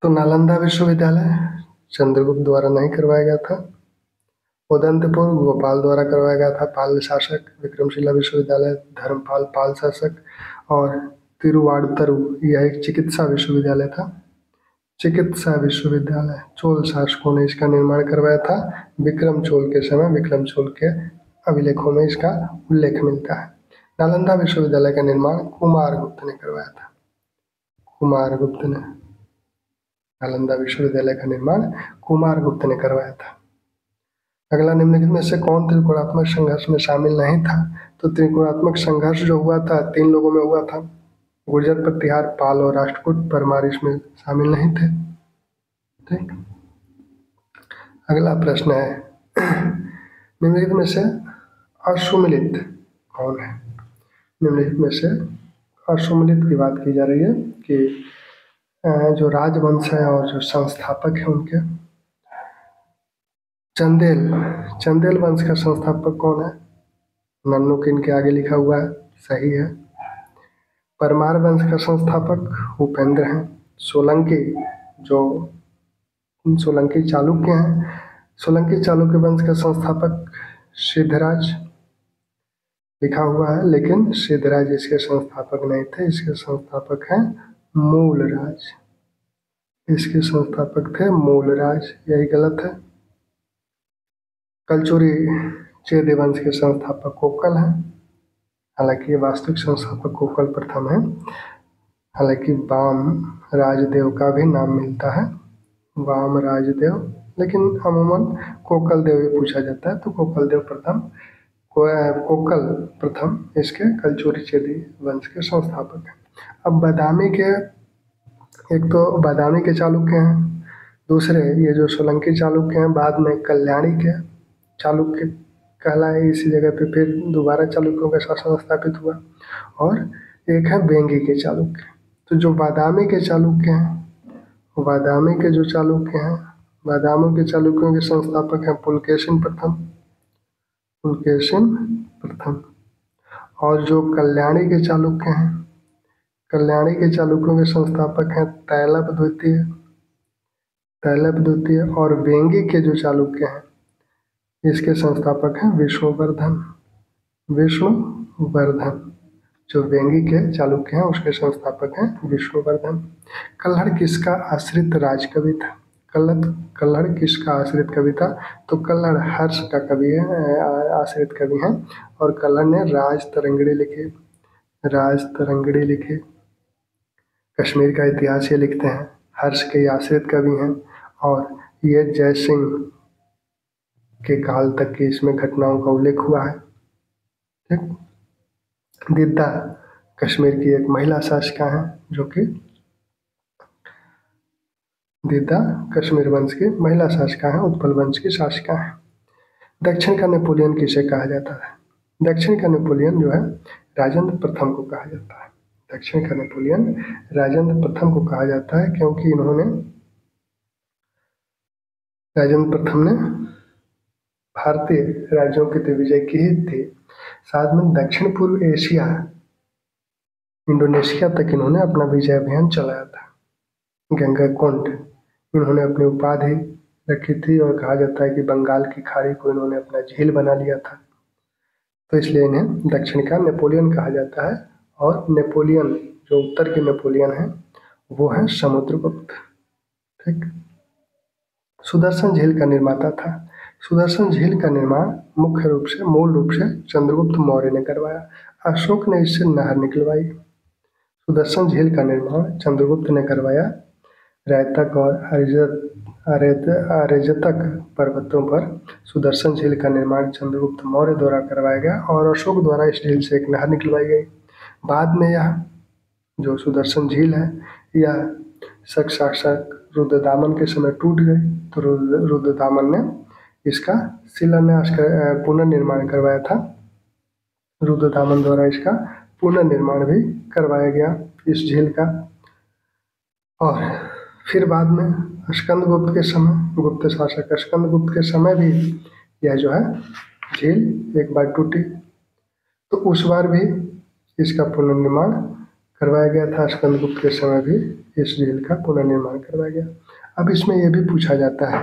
तो नालंदा विश्वविद्यालय चंद्रगुप्त द्वारा नहीं करवाया गया था। उदंतपुर गोपाल द्वारा करवाया गया था, पाल शासक। विक्रमशिला विश्वविद्यालय धर्मपाल पाल शासक। और तिरुवाड़ुतरु यह एक चिकित्सा विश्वविद्यालय था। चिकित्सा विश्वविद्यालय चोल शासकों ने इसका निर्माण करवाया था। विक्रम चोल के समय, विक्रम चोल के अभिलेखों में इसका उल्लेख मिलता है। नालंदा विश्वविद्यालय का निर्माण कुमारगुप्त ने करवाया था। कुमारगुप्त ने नालंदा विश्वविद्यालय का निर्माण कुमारगुप्त ने करवाया था। अगला निम्नलिखित में से कौन त्रिकोणात्मक संघर्ष में शामिल नहीं था। तो त्रिकोणात्मक संघर्ष जो हुआ था 3 लोगों में हुआ था, गुर्जर, प्रतिहार, पाल और राष्ट्रकूट। परमार इसमें शामिल नहीं थे। ठीक। अगला प्रश्न है निम्नलिखित में से असुमेलित कौन है। निम्नलिखित में से असुमेलित की बात की जा रही है कि जो राजवंश है और जो संस्थापक है उनके। चंदेल वंश का संस्थापक कौन है। नन्नू के इनके आगे लिखा हुआ है, सही है। परमार वंश का संस्थापक उपेंद्र हैं। सोलंकी चालुक्य हैं। सोलंकी चालुक्य वंश का संस्थापक सिद्धराज लिखा हुआ है, लेकिन सिद्धराज इसके संस्थापक नहीं थे। इसके संस्थापक हैं मूलराज। इसके संस्थापक थे मूलराज, यही गलत है। कलचुरी चेदी वंश के संस्थापक कोकल हैं, हालांकि वास्तविक संस्थापक कोकल प्रथम है। हालांकि वाम राजदेव का भी नाम मिलता है, वाम राजदेव, लेकिन अमूमन कोकल देव ही पूछा जाता है, तो कोकल प्रथम इसके कलचुरी चेदी वंश के संस्थापक हैं। अब एक तो बादामी के चालुक्य हैं, दूसरे ये जो सोलंकी चालुक्य हैं बाद में कल्याणी के चालुक्य कहलाए। इसी जगह पे फिर दोबारा चालुक्यों का शासन स्थापित हुआ। और एक है बेंगी के चालुक्य। तो जो बादामी के चालुक्य हैं, बादामी के चालुक्यों के संस्थापक हैं पुलकेशिन प्रथम। और जो कल्याणी के चालुक्य हैं, कल्याणी के चालुक्यों के संस्थापक हैं तैलप द्वितीय। और बेंगी के जो चालुक्य हैं इसके संस्थापक हैं विष्णुवर्धन। जो बेंगी के चालुक्य हैं उसके संस्थापक हैं विष्णुवर्धन। कल्हड़ किसका आश्रित राजकवि था। कल्हड़ किसका आश्रित कवि था। तो कल्हड़ हर्ष का कवि है, आश्रित कवि हैं। और कल्हड़ ने राज तरंगिणी लिखे। कश्मीर का इतिहास ये लिखते हैं। हर्ष के आश्रित कवि हैं और ये जयसिंह के काल तक की इसमें घटनाओं का उल्लेख हुआ है। ठीक। दिद्दा कश्मीर की एक महिला शासिका है, जो कि दिद्दा कश्मीर वंश की महिला शासिका है, उत्पल वंश की शासिका है। दक्षिण का नेपोलियन किसे कहा जाता है। दक्षिण का नेपोलियन जो है राजेंद्र प्रथम को कहा जाता है। दक्षिण का नेपोलियन राजेंद्र प्रथम को कहा जाता है, क्योंकि राजेंद्र प्रथम ने भारतीय राज्यों की दिग्विजय की ही थी। साथ में दक्षिण पूर्व एशिया, इंडोनेशिया तक इन्होंने अपना विजय अभियान चलाया था। गंगाकोंड इन्होंने अपनी उपाधि रखी थी और कहा जाता है कि बंगाल की खाड़ी को इन्होंने अपना झील बना लिया था, तो इसलिए इन्हें दक्षिण का नेपोलियन कहा जाता है। और नेपोलियन जो उत्तर के नेपोलियन है वो है समुद्रगुप्त। ठीक। सुदर्शन झील का निर्माता था। सुदर्शन झील का निर्माण मूल रूप से चंद्रगुप्त मौर्य ने करवाया। अशोक ने इससे नहर निकलवाई। सुदर्शन झील का निर्माण चंद्रगुप्त ने करवाया। रैतक और अरेजतक पर्वतों पर सुदर्शन झील का निर्माण चंद्रगुप्त मौर्य द्वारा करवाया गया और अशोक द्वारा इस झील से एक नहर निकलवाई गई। बाद में यह जो सुदर्शन झील है यह शासक रुद्रदामन के समय टूट गई, तो रुद्रदामन ने इसका शिलान्यास पुनर्निर्माण करवाया था। रुद्रदामन द्वारा इसका पुनर्निर्माण भी करवाया गया इस झील का। और फिर बाद में स्कंदगुप्त के समय, गुप्त शासक स्कंदगुप्त के समय भी यह जो है झील एक बार टूटी, तो उस बार भी इसका पुनर्निर्माण करवाया गया था। स्कंदगुप्त के समय भी इस झील का पुनर्निर्माण करवाया गया। अब इसमें यह भी पूछा जाता है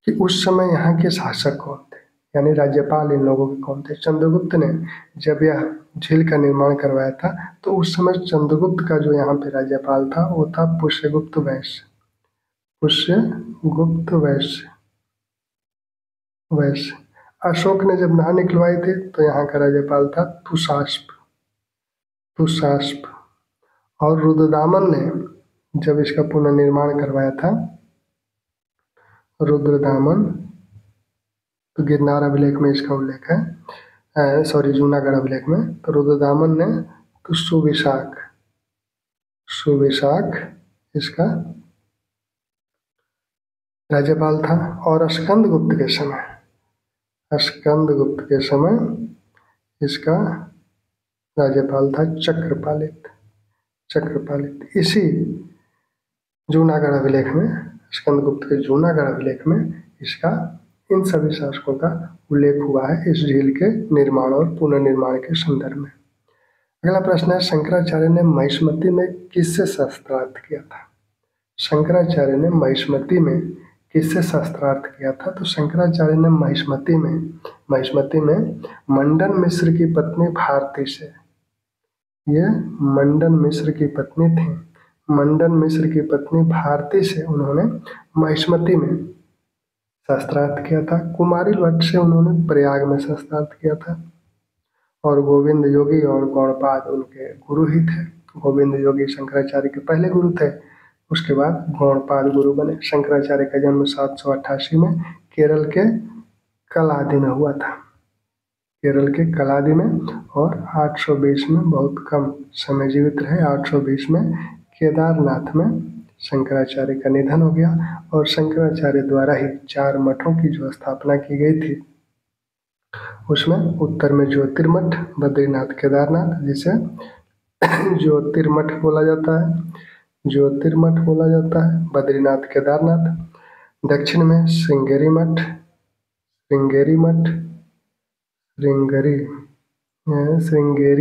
कि उस समय यहाँ के शासक कौन थे, यानी राज्यपाल इन लोगों के कौन थे। चंद्रगुप्त ने जब यह झील का निर्माण करवाया था तो उस समय चंद्रगुप्त का जो यहाँ पे राज्यपाल था वो था पुष्यगुप्त वैश्य। पुष्यगुप्त वैश्य। अशोक ने जब नहर निकलवाई थी तो यहाँ का राज्यपाल था तुषास्प। और रुद्रदामन ने जब इसका पुनर्निर्माण करवाया था, रुद्रदामन, तो गिरनार अभिलेख में इसका उल्लेख है, जूनागढ़ अभिलेख में, तो रुद्रदामन ने तो सुविशाख इसका राज्यपाल था। और स्कंदगुप्त के समय इसका राज्यपाल था चक्रपालित। इसी जूनागढ़ अभिलेख में, स्कंदगुप्त के जूनागढ़ अभिलेख में इसका, इन सभी शासकों का उल्लेख हुआ है इस झील के निर्माण और पुनर्निर्माण के संदर्भ में। अगला प्रश्न है, शंकराचार्य ने महिष्मती में किससे शस्त्रार्थ किया था? शंकराचार्य ने महिष्मती में किससे शस्त्रार्थ किया था? तो शंकराचार्य ने महिष्मती में मंडन मिश्र की पत्नी भारती से, ये मंडन मिश्र की पत्नी थी, मंडन मिश्र की पत्नी भारती से उन्होंने महिष्मती में शस्त्रार्थ किया था। कुमारी भट्ट से उन्होंने प्रयाग में शस्त्रार्थ किया था। और गोविंद योगी और गौड़पाद उनके गुरु ही थे। गोविंद योगी शंकराचार्य के पहले गुरु थे, उसके बाद गौड़पाद गुरु बने। शंकराचार्य का जन्म 788 में केरल के कलादी में हुआ था, और 820 में, बहुत कम समय जीवित रहे, 820 में केदारनाथ में शंकराचार्य का निधन हो गया। और शंकराचार्य द्वारा ही 4 मठों की जो स्थापना की गई थी, उसमें उत्तर में ज्योतिर्मठ, बद्रीनाथ, केदारनाथ, जिसे ज्योतिर्मठ बोला जाता है, बद्रीनाथ, केदारनाथ। दक्षिण में श्रृंगेरी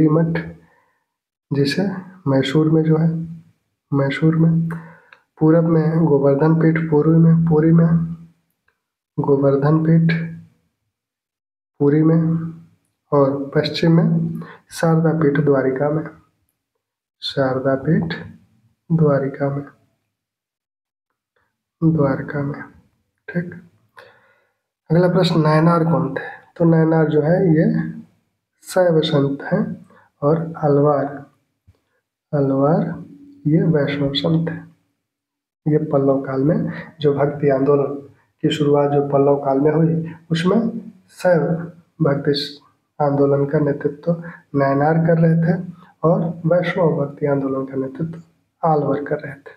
मठ, जिसे मैसूर में जो है, पूरब में गोवर्धन पीठ, पुरी में, और पश्चिम में शारदा पीठ द्वारिका में। ठीक। अगला प्रश्न, नायनार कौन थे? तो नायनार जो है ये शैव संत हैं, और अलवार ये वैष्णव संत हैं। ये पल्लव काल में जो भक्ति आंदोलन की शुरुआत जो पल्लव काल में हुई, उसमें शैव भक्ति आंदोलन का नेतृत्व नायनार कर रहे थे, और वैष्णव भक्ति आंदोलन का नेतृत्व आलवर कर रहे थे।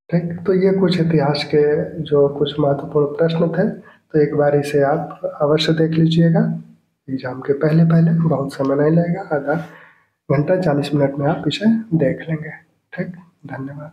ठीक। तो ये कुछ इतिहास के जो कुछ महत्वपूर्ण प्रश्न थे, तो एक बार इसे आप अवश्य देख लीजिएगा एग्जाम के पहले, बहुत समय नहीं लगेगा, आधा घंटा 40 मिनट में आप इसे देख लेंगे। ठीक, धन्यवाद।